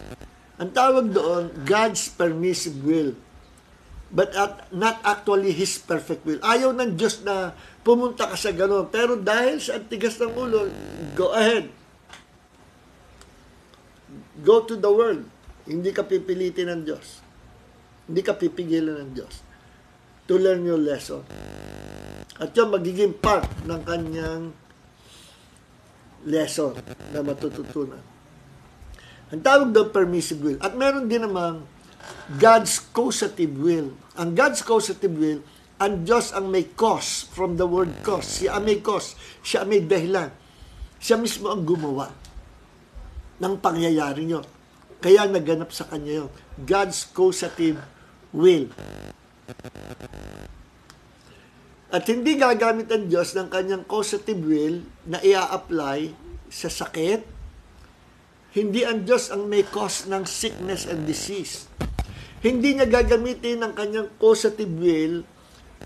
[SPEAKER 2] Ang tawag doon, God's permissive will. but not actually His perfect will. Ayaw ng Diyos na pumunta ka sa gano'n. Pero dahil sa antigas ng ulo, go ahead. Go to the world. Hindi ka pipilitin ng Diyos. Hindi ka pipigilan ng Diyos to learn your lesson. At yun, magiging part ng kanyang lesson na matututunan. Ang tawag daw permissive will. At meron din namang God's causative will. Ang God's causative will, ang Diyos ang may cause from the word cause. Siya ang may cause. Siya ang may dahilan. Siya mismo ang gumawa ng pangyayari nyo. Kaya naganap sa kanya yun. God's causative will. At hindi gagamit ang Diyos ng kanyang causative will na ia-apply sa sakit. Hindi ang Diyos ang may cause ng sickness and disease. Hindi niya gagamitin ng kanyang causative will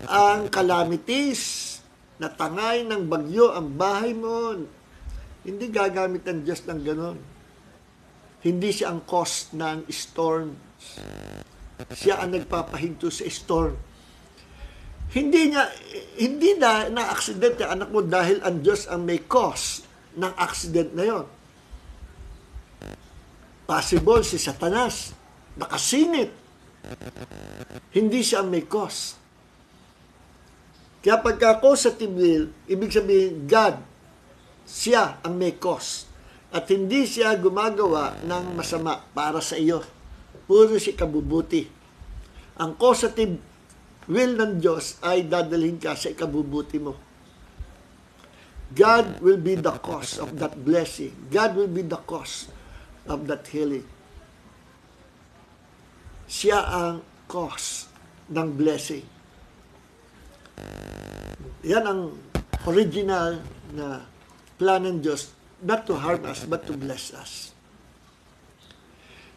[SPEAKER 2] ang calamities, na tangay ng bagyo ang bahay mo. Hindi gagamit ang Diyos ng ganon. Hindi siya ang cause ng storm. Siya ang nagpapahinto sa storm. Hindi na aksidente anak mo dahil ang Diyos ang may cause ng accident na yon. Possible si Satanas, nakasingit. Hindi siya ang may cause. Kaya pagka causative will, ibig sabihin, God, siya ang may cause. At hindi siya gumagawa ng masama para sa iyo. Puro si kabubuti. Ang causative will ng Diyos ay dadalhin ka sa ikabubuti mo. God will be the cause of that blessing. God will be the cause of that healing. Siya ang cause ng blessing. Yan ang original na plan ng Diyos, not to harm us, but to bless us.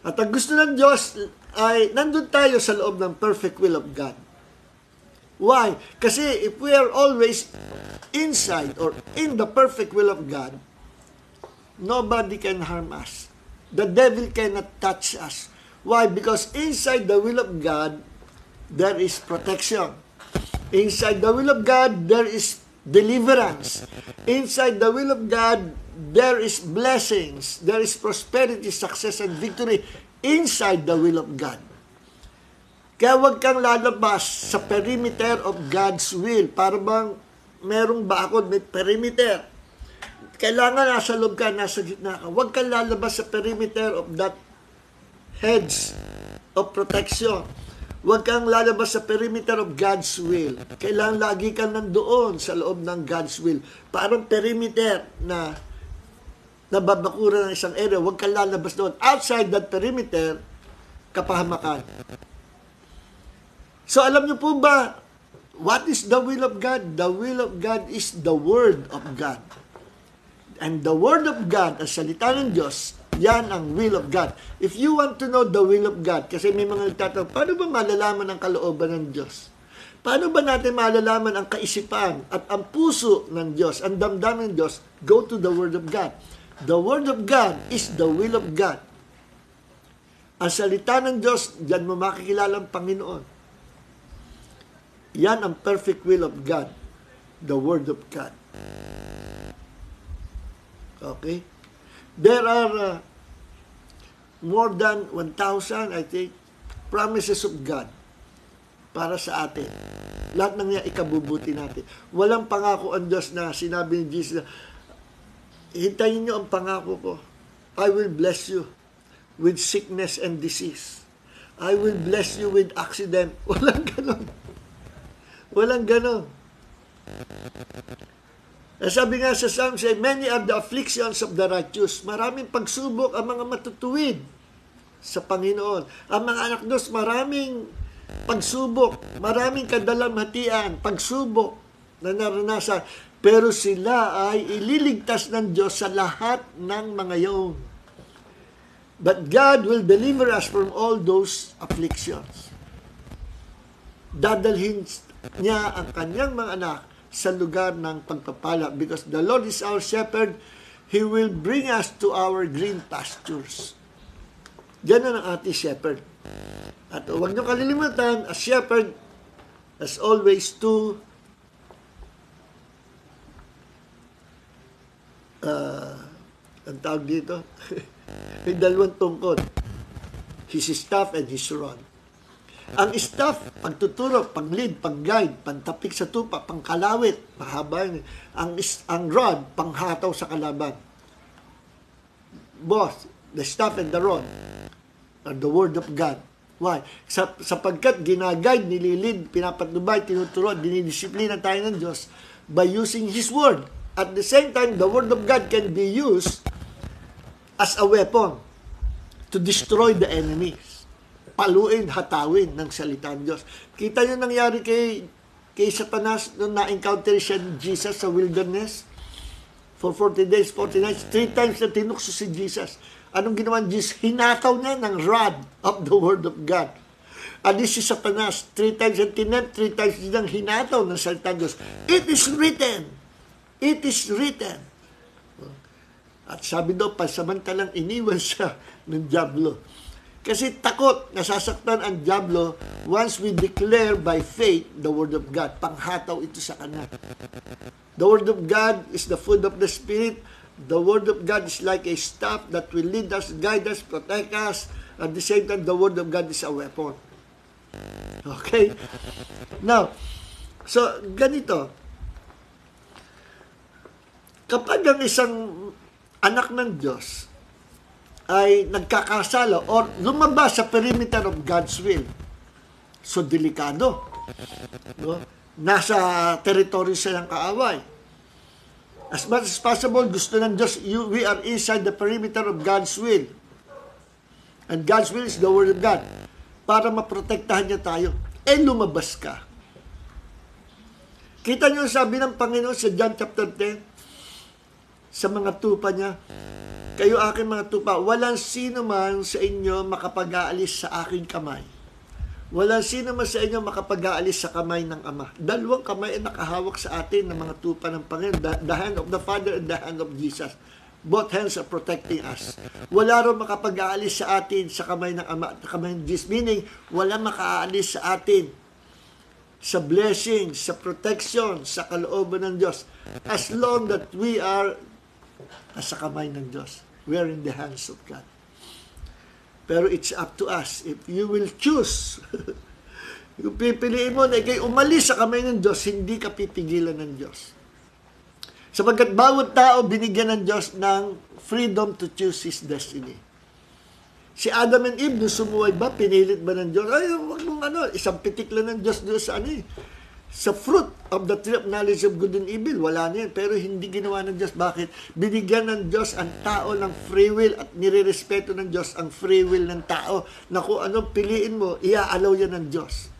[SPEAKER 2] At ang gusto ng Diyos ay nandun tayo sa loob ng perfect will of God. Why? Kasi if we are always inside or in the perfect will of God, nobody can harm us. The devil cannot touch us. Why? Because inside the will of God, there is protection. Inside the will of God, there is deliverance. Inside the will of God, there is blessings. There is prosperity, success, and victory inside the will of God. Kaya huwag kang lalabas sa perimeter of God's will. Para bang merong bakod, may perimeter. Kailangan nasa loob ka, nasa gitna ka. Huwag kang lalabas sa perimeter of that hedge of protection. Huwag kang lalabas sa perimeter of God's will. Kailangan lagi kang nandoon sa loob ng God's will. Parang perimeter na nababakura ng isang area. Huwag kang lalabas doon. Outside that perimeter, kapahamakan. So alam niyo po ba, what is the will of God? The will of God is the Word of God. And the Word of God, ang salita ng Diyos, yan ang will of God. If you want to know the will of God, kasi may mga nagtatanong, paano ba malalaman ang kalooban ng Diyos? Paano ba natin malalaman ang kaisipan at ang puso ng Diyos, ang damdamin ng Diyos? Go to the Word of God. The Word of God is the will of God. Ang salita ng Diyos, diyan mo makikilala ang Panginoon. Yan ang perfect will of God. The Word of God. Okay? There are more than 1,000, I think, promises of God para sa atin. Lahat ng niya ikabubuti natin. Walang pangako ang Diyos na sinabi ni Jesus na, hintayin niyo ang pangako ko. I will bless you with sickness and disease. I will bless you with accident. Walang ganon. Walang ganon. Sabi nga sa Psalm, say, many are the afflictions of the righteous. Maraming pagsubok ang mga matutuwid sa Panginoon. Ang mga anak Diyos, maraming pagsubok, maraming kadalamhatian, pagsubok na naranasan. Pero sila ay ililigtas ng Diyos sa lahat ng mga iyon. But God will deliver us from all those afflictions. Dadalhin niya ang kanyang mga anak sa lugar ng pagpapala. Because the Lord is our shepherd, He will bring us to our green pastures. Ganun ang ating shepherd. At huwag niyo kalilimutan, a shepherd has always two ang tawag dito, may dalawang tungkod. His staff and his rod. Ang staff, pagtuturo, pag-lead, pag-guide, pantapik sa tupa, pangkalawit, mahaba yun. Ang rod, panghataw sa kalaban. Both, the staff and the rod are the word of God. Why? Sapagkat ginaguide, nililid, pinapatnubay, tinuturo, dinidisiplina tayo ng Diyos by using His word. At the same time, the word of God can be used as a weapon to destroy the enemies. Paluin, hatawin ng salita ng Diyos. Kita niyo nangyari kay Satanas nung na-encounter siya ni Jesus sa wilderness for 40 days, 40 nights. 3 times na tinukso si Jesus. Anong ginawa ni Jesus? Hinataw niya ng rod of the word of God. At si Satanas, 3 times ang tinet, 3 times din ang hinataw ng salita ng Diyos. It is written. It is written. At sabi daw, pasamantalang iniwan siya ng dyablo. Kasi takot, nasasaktan ang dyablo once we declare by faith the word of God. Panghataw ito sa kanya. The word of God is the food of the Spirit. The word of God is like a staff that will lead us, guide us, protect us. At the same time, the word of God is a weapon. Okay? Now, so ganito. Kapag ang isang anak ng Diyos ay nagkakasala or lumabas sa perimeter of God's will, so delikado. No? Nasa territory siya ng kaaway. As much as possible, gusto ng Diyos, we are inside the perimeter of God's will. And God's will is the Word of God. Para maprotektahan niya tayo. Lumabas ka. Kita niyo sabi ng Panginoon sa John chapter 10, sa mga tupa niya, kayo aking mga tupa, walang sino man sa inyo makapag-aalis sa aking kamay. Walang sino man sa inyo makapag-aalis sa kamay ng Ama. Dalawang kamay ay nakahawak sa atin ng mga tupa ng Panginoon. The hand of the Father and the hand of Jesus. Both hands are protecting us. Wala rin makapag-aalis sa atin sa kamay ng Ama at kamay ng Jesus. Meaning, wala makaalis sa atin sa blessing, sa protection, sa kalooban ng Diyos. As long that we are sa kamay ng Diyos. We are in the hands of God. Pero it's up to us. If you will choose, yung pipiliin mo na ikay umalis sa kamay ng Diyos, hindi ka pipigilan ng Diyos. Sapagkat bawat tao binigyan ng Diyos ng freedom to choose his destiny. Si Adam and Eve, nung sumuway ba, pinilit ba ng Diyos? Ay, wag mong isang pitik lang ng Diyos doon sa sa fruit of the tree of knowledge of good and evil, wala na yan. Pero hindi ginawa ng Diyos. Bakit? Binigyan ng Diyos ang tao ng free will at nirerespeto ng Diyos ang free will ng tao na kung anong piliin mo, iaalaw yan ng Diyos.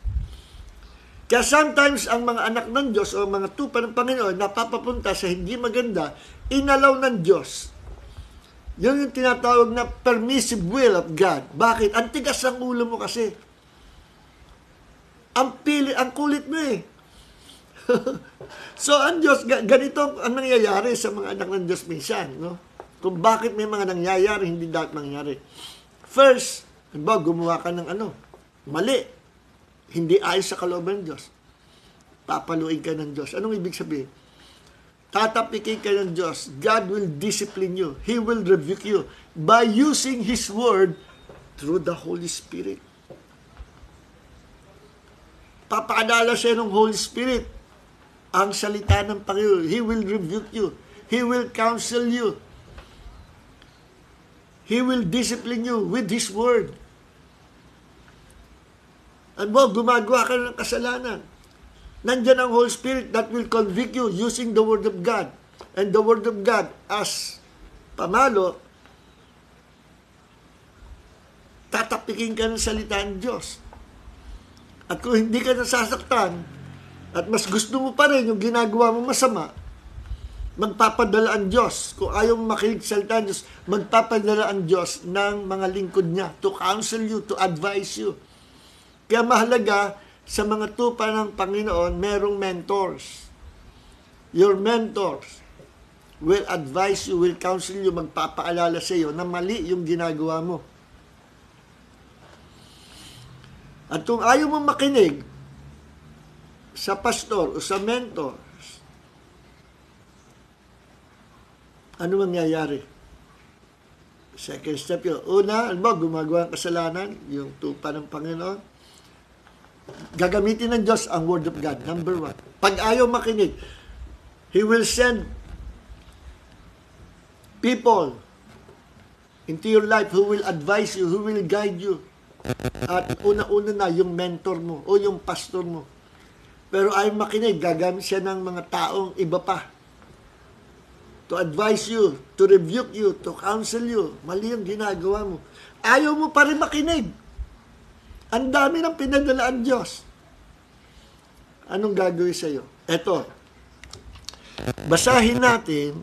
[SPEAKER 2] Kaya sometimes ang mga anak ng Diyos o mga tupa ng Panginoon napapapunta sa hindi maganda, inalaw ng Diyos. Yun yung tinatawag na permissive will of God. Bakit? Ang tigas ng ulo mo kasi. Ang kulit mo eh. So, ang Diyos, ganito ang nangyayari sa mga anak ng Diyos minsan, no? Kung bakit may mga nangyayari, hindi dapat mangyayari. First, gumawa ka ng mali. Hindi ayos sa kalooban ng Diyos. Papaluin ka ng Diyos. Anong ibig sabihin? Tatapikin ka ng Diyos. God will discipline you. He will rebuke you by using His Word through the Holy Spirit. Papaalala siya ng Holy Spirit ang salita ng Panginoon. He will rebuke you. He will counsel you. He will discipline you with His Word. At gumagawa ka ng kasalanan. Nandiyan ang Holy Spirit that will convict you using the Word of God. And the Word of God as pamalo, tatapikin ka ng salita ng Diyos. At kung hindi ka nasasaktan, at mas gusto mo pa rin yung ginagawa mo masama, magpapadala ang Diyos. Kung ayaw mo makinig sa salita ng Diyos, magpapadala ang Diyos ng mga lingkod niya to counsel you, to advise you. Kaya mahalaga, sa mga tupa ng Panginoon, merong mentors. Your mentors will advise you, will counsel you, magpapaalala sa iyo na mali yung ginagawa mo. At kung ayaw mo makinig sa pastor o sa mentor, ano mangyayari? Second step yun. Una, gumagawa ng kasalanan, yung tupa ng Panginoon. Gagamitin ng Diyos ang Word of God. Number 1. Pag ayaw makinig, He will send people into your life who will advise you, who will guide you. At una-una na yung mentor mo o yung pastor mo. Pero ayaw makinig, gagamit siya ng mga taong iba pa. To advise you, to rebuke you, to counsel you. Mali yung ginagawa mo. Ayaw mo pa rin makinig. Ang dami ng pinadala ang Diyos. Anong gagawin sa'yo? Eto. Basahin natin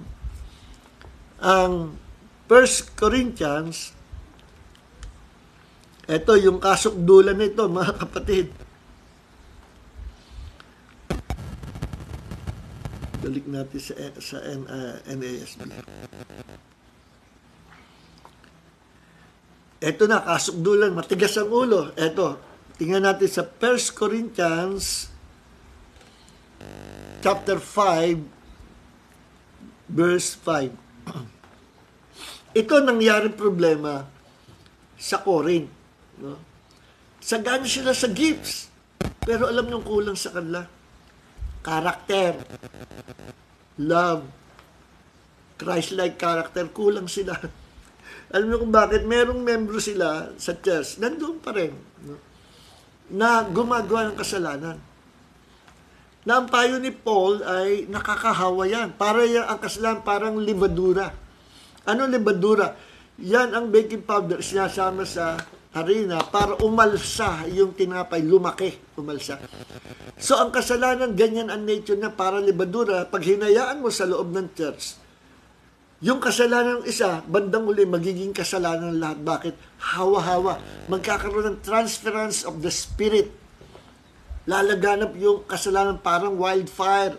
[SPEAKER 2] ang 1 Corinthians. Eto, yung kasukdulan nito, mga kapatid. Balik natin sa NASB. Ito na, kasukdulan, matigas ang ulo. Ito, tingnan natin sa 1 Corinthians chapter 5, verse 5. Ito nangyaring problema sa Corinth. No? Sagana sila sa gifts, pero alam niyong kulang sa kanila. Character, love, Christ-like character, kulang sila. Alam niyo kung bakit? Merong membro sila sa church, nandun pa rin, no? Na gumagawa ng kasalanan. Na ang payo ni Paul ay nakakahawa yan. Para yan, ang kasalanan parang libadura. Ano libadura? Yan ang baking powder, sinasama sa harina para umalsa yung tinapay, lumaki, umalsa. So, ang kasalanan, ganyan ang nature na para libadura. Pag hinayaan mo sa loob ng church, yung kasalanan ng isa, bandang uli, magiging kasalanan ng lahat. Bakit? Hawa-hawa. Magkakaroon ng transference of the Spirit. Lalaganap yung kasalanan parang wildfire.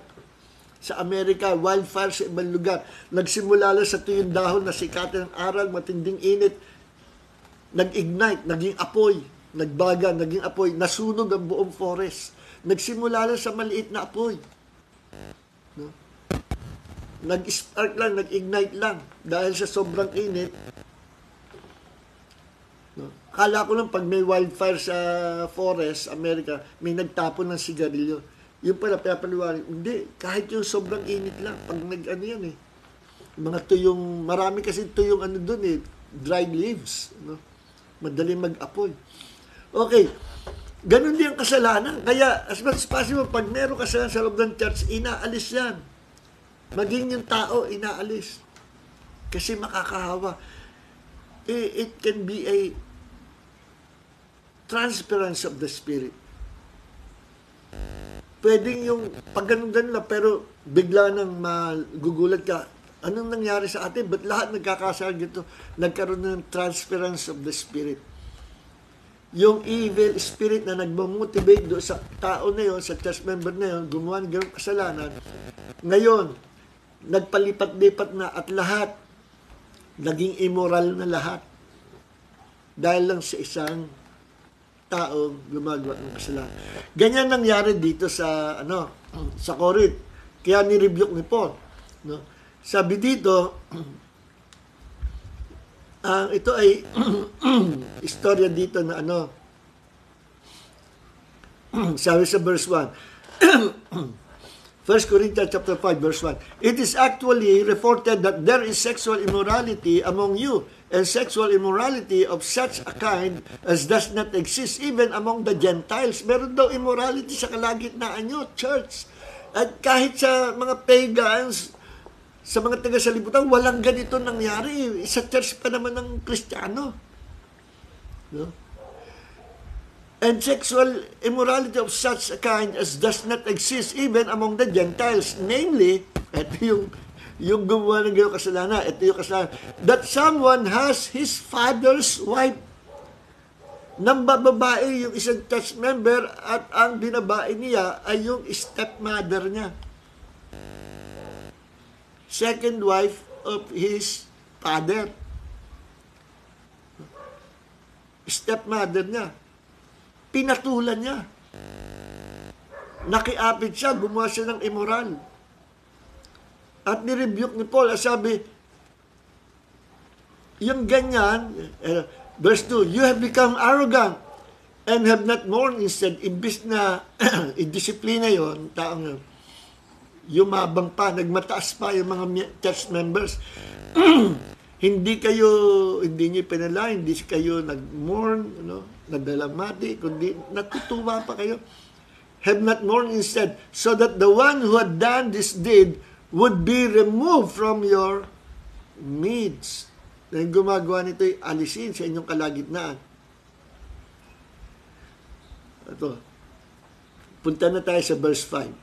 [SPEAKER 2] Sa Amerika, wildfire sa ibang lugar. Nagsimula lang sa tuyong dahon na sikatan ng araw, matinding init, nag-ignite, naging apoy, nagbaga, naging apoy, nasunog ang buong forest. Nagsimula lang sa maliit na apoy. No? Nag-spark lang, nag-ignite lang. Dahil sa sobrang init, no? Kala ko lang pag may wildfire sa forest, Amerika, may nagtapon ng sigarilyo. Yung pala, pinapaliwanag, hindi, kahit yung sobrang init lang, pag nag-ano yan mga tuyong, marami kasi tuyong ano dun dried leaves, no? Madaling mag-apoy. Okay, ganun din ang kasalanan. Kaya, as much as possible, pag meron kasalanan sa loob ng church, inaalis yan. Maging yung tao, inaalis. Kasi makakahawa. It can be a transference of the Spirit. Pwedeng yung pag ganun-ganun lang, pero bigla nang magugulat ka, anong nangyari sa atin? Ba't lahat nagkakasal dito? Nagkaroon ng transference of the Spirit. Yung evil spirit na nagmamotivate doon sa tao na yon, sa church member na yon, gumawa ng ganung kasalanan, ngayon, nagpalipat-lipat na at lahat, naging immoral na lahat. Dahil lang sa isang taong gumagawa ng kasalanan. Ganyan nangyari dito sa sa Corinth. Kaya ni-rebuke ni Paul, no? Sabi dito, ito ay istorya dito na sabi sa verse 1. 1 Corinthians chapter 5 verse 1. It is actually reported that there is sexual immorality among you, and sexual immorality of such a kind as does not exist even among the Gentiles. Meron daw immorality sa kalagitnaan nyo, church. At kahit sa mga pagans, sa mga taga-salibutan, walang ganito nangyari. Sa church pa naman ng Kristiyano. No? And sexual immorality of such a kind as does not exist even among the Gentiles. Namely, ito yung gumawa ng gano'ng kasalanan. Ito yung kasalanan. That someone has his father's wife. Nang bababae yung isang church member at ang binabae niya ay yung stepmother niya. Second wife of his father. Stepmother niya. pinatulan niya. Nakiapit siya, gumawa siya ng immoral. At nirebuke ni Paul, sabi, yung ganyan, verse 2, you have become arrogant and have not mourned. Instead, imbis na i-disiplina yon, taong yumabang pa, nagmataas pa yung mga church members. hindi niyo pinala, hindi kayo nag-mourn, nagdalamati, kundi natutuwa pa kayo. Have not mourned instead, so that the one who had done this deed would be removed from your midst. Na yung gumagawa nito ay alisin sa inyong kalagitnaan. Ito. Punta na tayo sa verse 5.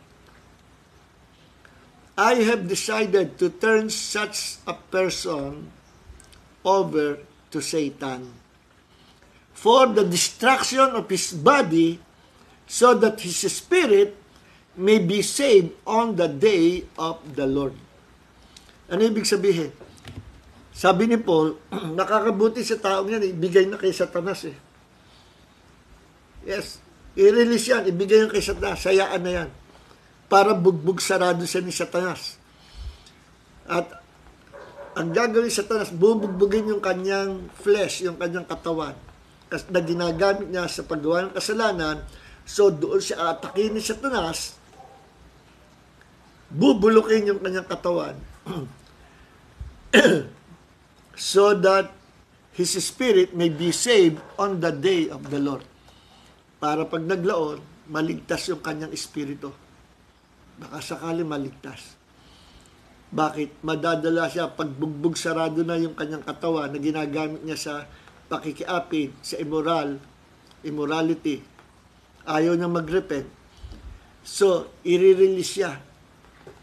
[SPEAKER 2] I have decided to turn such a person over to Satan for the destruction of his body, so that his spirit may be saved on the day of the Lord. Ano ibig sabihin? Sabi ni Paul, nakakabuti sa taong yan, ibigay na kay Satanas eh. Yes, i-release yan, ibigay yan kay Satanas, sayaan na yan. Para bugbog sarado siya ni Satanas. At ang gagawin Satanas, bubugbugin yung kanyang flesh, yung kanyang katawan, na ginagamit niya sa paggawa ng kasalanan. So doon siya atakin ni Satanas, bubulukin yung kanyang katawan so that his spirit may be saved on the day of the Lord. Para pag naglaon, maligtas yung kanyang espiritu. Baka sakali maligtas. Bakit? Madadala siya, pagbugbog sarado na yung kanyang katawan na ginagamit niya sa pakikiapid, sa immorality. Ayaw niya mag-repent. So, i-release siya.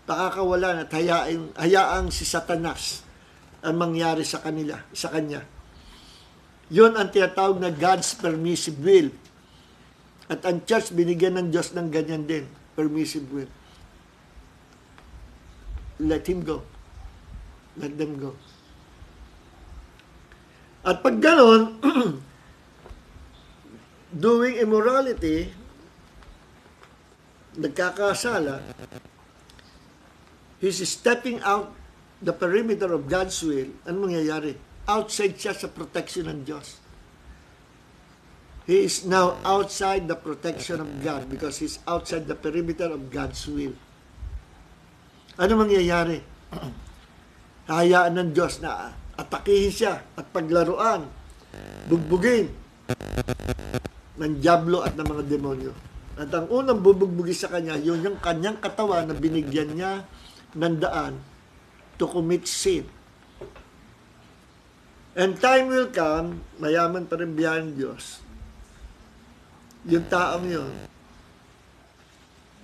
[SPEAKER 2] Pakakawalan at hayaang si Satanas ang mangyari sa kanya. Yun ang tinatawag na God's permissive will. At ang church, binigyan ng Diyos ng ganyan din, permissive will. Let him go. Let them go. At pag ganon, doing immorality, nagkakasala, he's stepping out the perimeter of God's will. Ano mangyayari? Outside siya sa protection ng Diyos. He is now outside the protection of God because he's outside the perimeter of God's will. Ano mangyayari? Hayaan ng Diyos na atakihin siya at paglaruan, bugbugin ng diablo at ng mga demonyo. At ang unang bubugbugi sa kanya, yun yung kanyang katawan na binigyan niya ng daan to commit sin. And time will come, mayaman pa rin biyahe ng Diyos. Yung taong yun,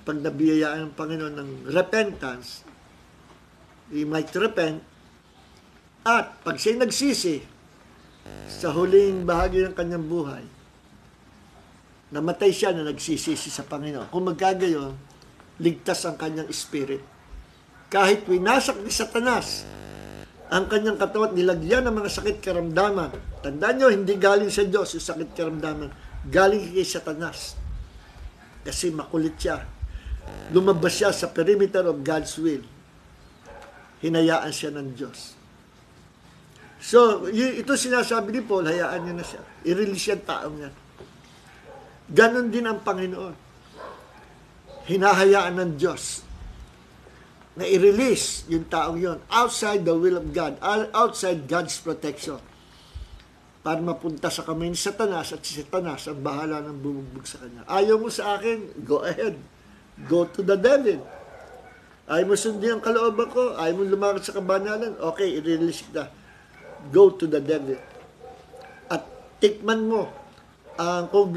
[SPEAKER 2] pag nabiyayaan ng Panginoon ng repentance, he might repent, at pag siya nagsisi sa huling bahagi ng kanyang buhay, namatay siya na nagsisisi sa Panginoon. Kung magkagayon, ligtas ang kanyang spirit. Kahit winasak ni Satanas ang kanyang katawan, nilagyan ng mga sakit karamdaman. Tandaan nyo, hindi galing sa Diyos yung sakit karamdaman. Galing kay Satanas. Kasi makulit siya. Lumabas siya sa perimeter of God's will. Hinayaan siya ng Diyos. So, ito sinasabi ni Paul, hayaan niyo na siya. I-release yung taong yan. Ganon din ang Panginoon. Hinahayaan ng Diyos na i-release yung taong yon outside the will of God, outside God's protection, para mapunta sa kamay ni Satanas at si Satanas ang bahala ng bumugbog sa kanya. Ayaw mo sa akin, go ahead. Go to the devil. Ayaw mo sundin ang kalooban ko, ayaw mo lumakad sa kabanalan, okay, i-release kita. Go to the devil. At tikman mo kung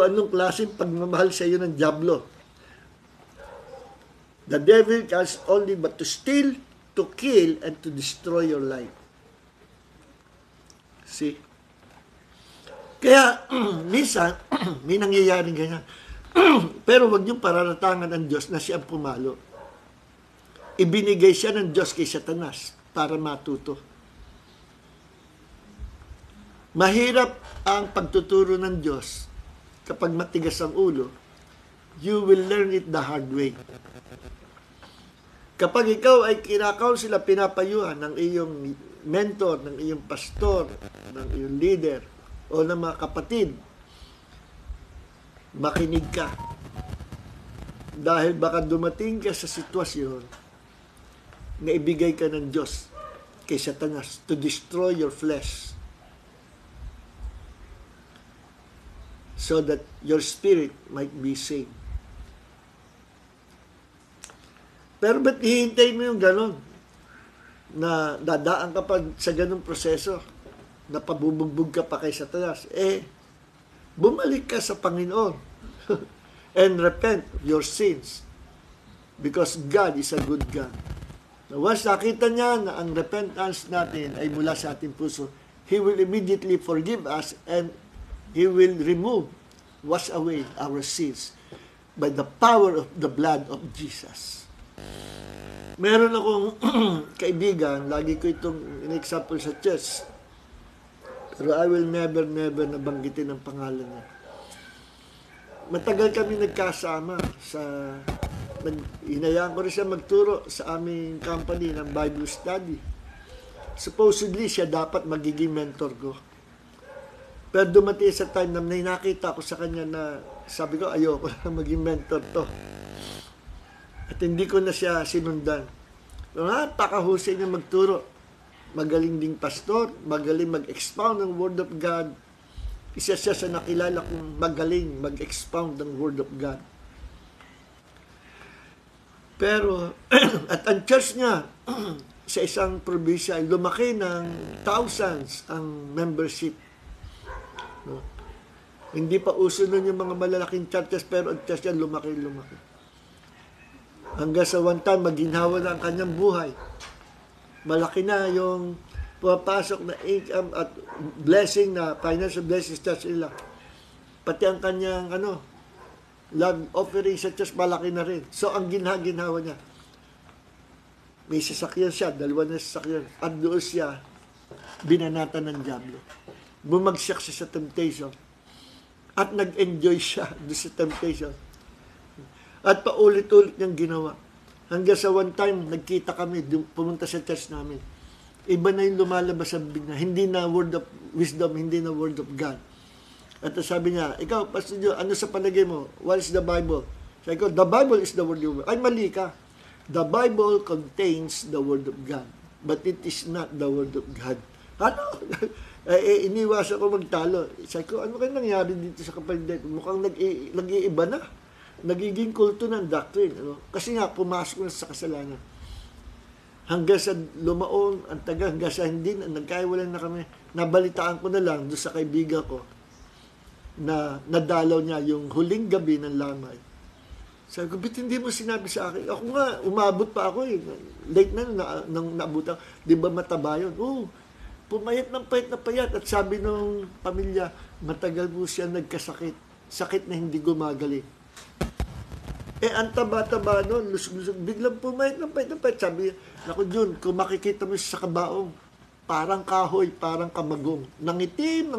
[SPEAKER 2] anong klaseng pagmamahal sa iyo ng diablo. The devil comes only but to steal, to kill, and to destroy your life. See? Kaya, minsan, may nangyayaring ganyan. Pero wag niyong pararatangan ng Diyos na siya ang pumalo. Ibinigay siya ng Diyos kay Satanas para matuto. Mahirap ang pagtuturo ng Diyos kapag matigas ang ulo, you will learn it the hard way. Kapag ikaw ay kinakausap sila, pinapayuhan ng iyong mentor, ng iyong pastor, ng iyong leader, o ng mga kapatid, makinig ka. Dahil baka dumating ka sa sitwasyon na ibigay ka ng Diyos kay Satanas to destroy your flesh so that your spirit might be saved. Pero ba't hihintay mo yung ganon? Na dadaan ka pa sa ganong proseso, na pabubugbog ka pa kay Satanas, bumalik ka sa Panginoon and repent of your sins because God is a good God. Now, once nakita niya na ang repentance natin ay mula sa ating puso, He will immediately forgive us and He will wash away our sins by the power of the blood of Jesus. Meron akong kaibigan, lagi ko itong in-example sa church, pero I will never nabanggitin ang pangalan niya. Matagal kami nagkasama hinayaan ko rin siya magturo sa aming company ng Bible study. Supposedly, siya dapat magiging mentor ko. Pero dumating sa time na nakita ko sa kanya na sabi ko, ayoko na maging mentor to. At hindi ko na siya sinundan. Napakahusay niya magturo. Magaling ding pastor, magaling mag-expound ng Word of God. Isa siya sa nakilala kong magaling mag-expound ng Word of God. Pero, at ang church niya, sa isang probinsya, lumaki ng thousands ang membership. No? Hindi pa uso nun yung mga malalaking churches, pero ang church niya lumaki. Hanggang sa one time, maginhawa na ang kanyang buhay. Malaki na yung pumapasok na income at blessing na financial blessings sa church nila. Pati ang kanyang love offering sa church, malaki na rin. So, ang ginhawa niya, may sasakyan siya, 2 na sasakyan, at doon siya binanatan ng diablo. Bumagsak siya sa temptation. At nag-enjoy siya doon sa temptation. At paulit-ulit niyang ginawa. Hanggang sa one time, nagkita kami, pumunta sa church namin. Iba na yung lumalabas sa bibig na, hindi na word of wisdom, hindi na word of God. At sabi niya, ikaw, Pastor Joe, ano sa palagay mo? What is the Bible? Sabi ko, the Bible is the word of God. Ay, mali ka. The Bible contains the word of God, but it is not the word of God. Ano? Iniwasan ko magtalo. Sabi ko, ano kaya nangyari dito sa kapatid? Mukhang nag-iiba na. Nagiging kulto ng doctrine. Kasi nga, pumasok na sa kasalanan. Hanggang sa lumaon, ang taga, hanggang sa hindi, nagkaiwalan na kami. Nabalitaan ko na lang doon sa kaibigan ko na nadalaw niya yung huling gabi ng lamay. Sabi ko, ba't hindi mo sinabi sa akin? Ako nga, umabot pa ako eh. Late na nang naabutan. Di ba mataba yun? Pumayat ng payat. At sabi ng pamilya, matagal po siya nagkasakit. Sakit na hindi gumagaling. Ang taba-taba nun, lusog-lusog, biglang pumayat ng payat. Sabi niya, naku Jun, kung makikita mo siya sa kabaong, parang kahoy, parang kamagong. Nangitim,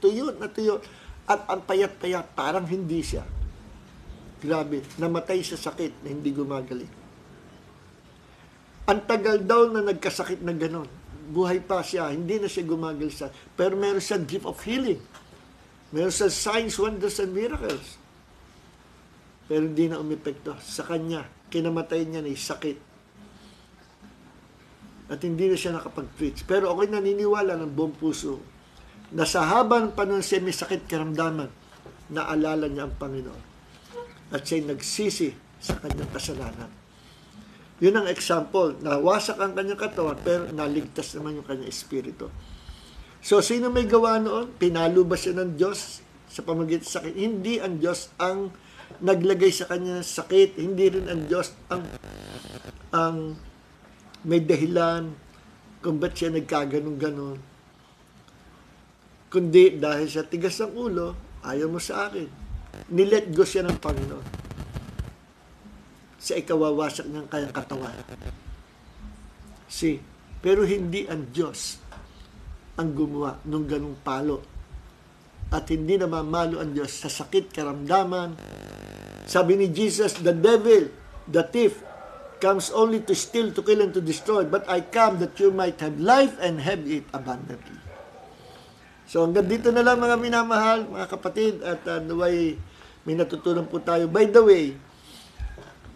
[SPEAKER 2] tuyo na tuyo. At ang payat-payat, parang hindi siya. Grabe, namatay sa sakit na hindi gumagaling. Ang tagal daw na nagkasakit na gano'n. Buhay pa siya, hindi na siya gumagaling siya. Pero meron siya gift of healing. Meron siya signs, wonders, and miracles. Pero hindi na umepekto. Sa kanya, kinamatay niya na sakit. At hindi na siya nakapag-preach. Pero ako'y naniniwala ng buong puso na sa habang panahon siya may sakit karamdaman, naalala niya ang Panginoon. At siya'y nagsisi sa kanyang kasalanan. Yun ang example. Nawasak ang kanyang katawan, pero naligtas naman yung kanyang espiritu. So, sino may gawa noon? Pinalo ba siya ng Diyos sa pamagitan sa sakit? Hindi ang Diyos ang naglagay sa kanya sakit. Hindi rin ang Diyos ang may dahilan kung ba't siya nagkaganon-ganon. Kundi dahil sa tigas ng ulo, ayaw mo sa akin. Nilet go siya ng Panginoon sa ikawawasak ng kanyang katawan. Pero hindi ang Diyos ang gumawa ng ganung palo at hindi na mamalo ang Diyos sa sakit, karamdaman. Sabi ni Jesus, the devil, the thief, comes only to steal, to kill, and to destroy. But I come that you might have life and have it abundantly. So hanggang dito na lang mga minamahal, mga kapatid, at naway may natutunan po tayo. By the way,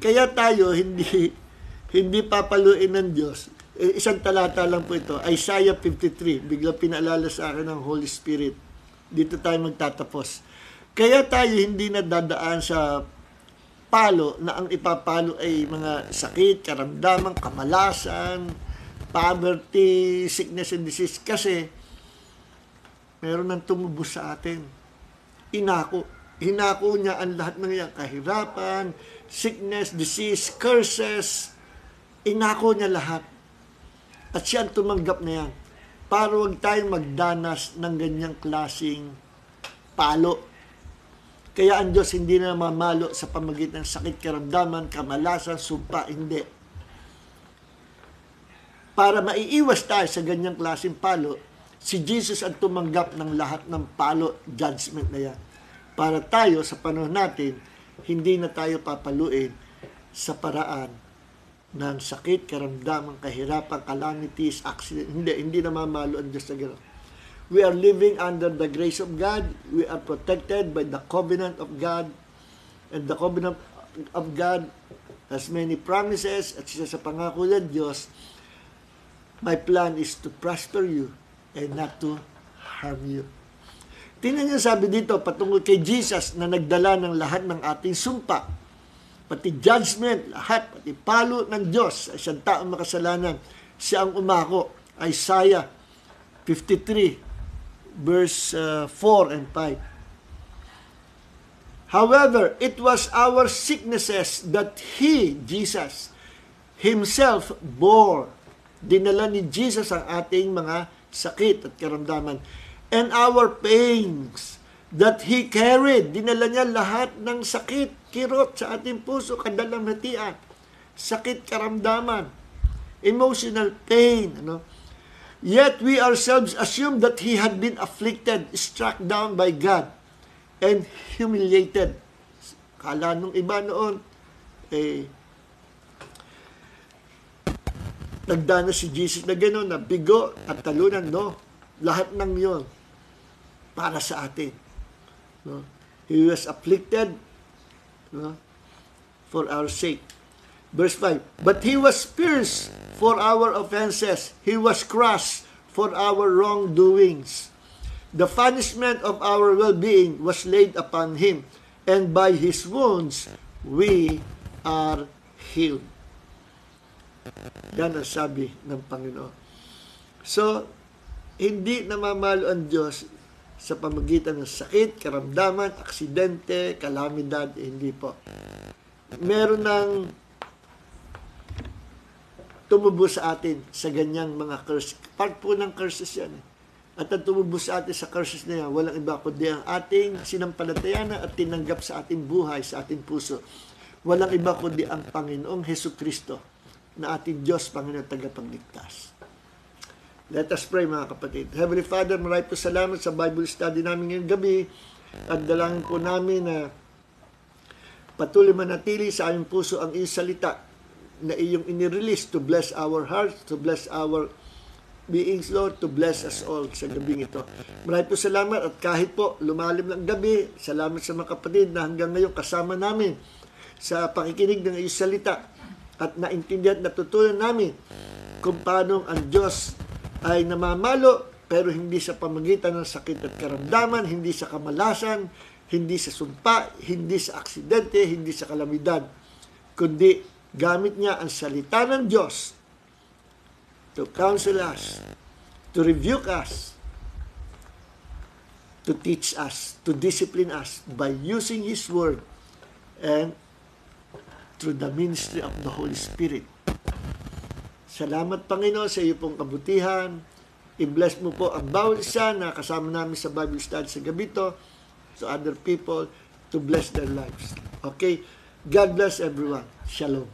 [SPEAKER 2] kaya tayo hindi papaluin ng Diyos. Isang talata lang po ito, Isaiah 53, bigla pinaalala sa akin ng Holy Spirit. Dito tayo magtatapos. Kaya tayo hindi nadadaan sa palo na ang ipapalo ay mga sakit, karamdaman, kamalasan, poverty, sickness and disease. Kasi meron nang tumubos sa atin. Hinako niya ang lahat ng iyang kahirapan, sickness, disease, curses. Inako niya lahat. At siya ang tumanggap na yan. Para huwag tayong magdanas ng ganyang klaseng palo. Kaya ang Diyos hindi na mamalo sa pamagitan ng sakit, karamdaman, kamalasan, sumpa, hindi. Para maiiwas tayo sa ganyang klaseng palo, si Jesus ang tumanggap ng lahat ng palo, judgment na yan. Para tayo, sa panahon natin, hindi na tayo papaluin sa paraan ng sakit, karamdaman, kahirapan, calamities, accident. Hindi na mamalo ang Diyos sa gano'n. We are living under the grace of God. We are protected by the covenant of God. And the covenant of God has many promises. At siya sa pangako ng Diyos, my plan is to prosper you and not to harm you. Tingnan niyo sabi dito, patungkol kay Jesus na nagdala ng lahat ng ating sumpa, pati judgment, lahat, pati palo ng Diyos sa isang taong makasalanan. Siya ang umako. Isaiah 53, verse 4 and 5. However, it was our sicknesses that He, Jesus, Himself bore. Dinala ni Jesus ang ating mga sakit at karamdaman. And our pains that He carried. Dinala niya lahat ng sakit, kirot sa ating puso, kadalamhatian, sakit, karamdaman, emotional pain, Yet we ourselves assumed that He had been afflicted, struck down by God, and humiliated. Kala nung iba noon, nagdanas si Jesus na gano'n, na bigo at talunan, no? Lahat ng yon para sa atin. No? He was afflicted, for our sake. Verse 5, but He was pierced for our offenses. He was crushed for our wrongdoings. The punishment of our well-being was laid upon Him, and by His wounds, we are healed. Yan ang sabi ng Panginoon. So, hindi namamalo ang Diyos sa pamagitan ng sakit, karamdaman, aksidente, kalamidad, hindi po. Meron ng tumubos sa atin sa ganyang mga curse. Part po ng curses yan. At ang tumubos sa atin sa curses na yan, walang iba kundi ang ating sinampalatayana at tinanggap sa ating buhay, sa ating puso. Walang iba kundi ang Panginoong Hesukristo na ating Diyos, Panginoon, tagapagligtas. Let us pray, mga kapatid. Heavenly Father, maraming po salamat sa Bible study namin ngayong gabi at dalangin po namin na patuloy manatili sa aming puso ang iyong salita na iyong inirelease to bless our hearts, to bless our beings, Lord, to bless us all sa gabing ito. Maraming po salamat at kahit po lumalim ng gabi, salamat sa mga kapatid na hanggang ngayon kasama namin sa pakikinig ng iyong salita at naintindihan at natutunan namin kung paano ang Diyos ay namamalo pero hindi sa pamagitan ng sakit at karamdaman, hindi sa kamalasan, hindi sa sumpa, hindi sa aksidente, hindi sa kalamidad, kundi gamit niya ang salita ng Diyos to counsel us, to rebuke us, to teach us, to discipline us by using His Word and through the ministry of the Holy Spirit. Salamat, Panginoon, sa iyo pong kabutihan. I-bless mo po ang bawat isa na kasama namin sa Bible study sa gabi to other people to bless their lives. Okay? God bless everyone. Shalom.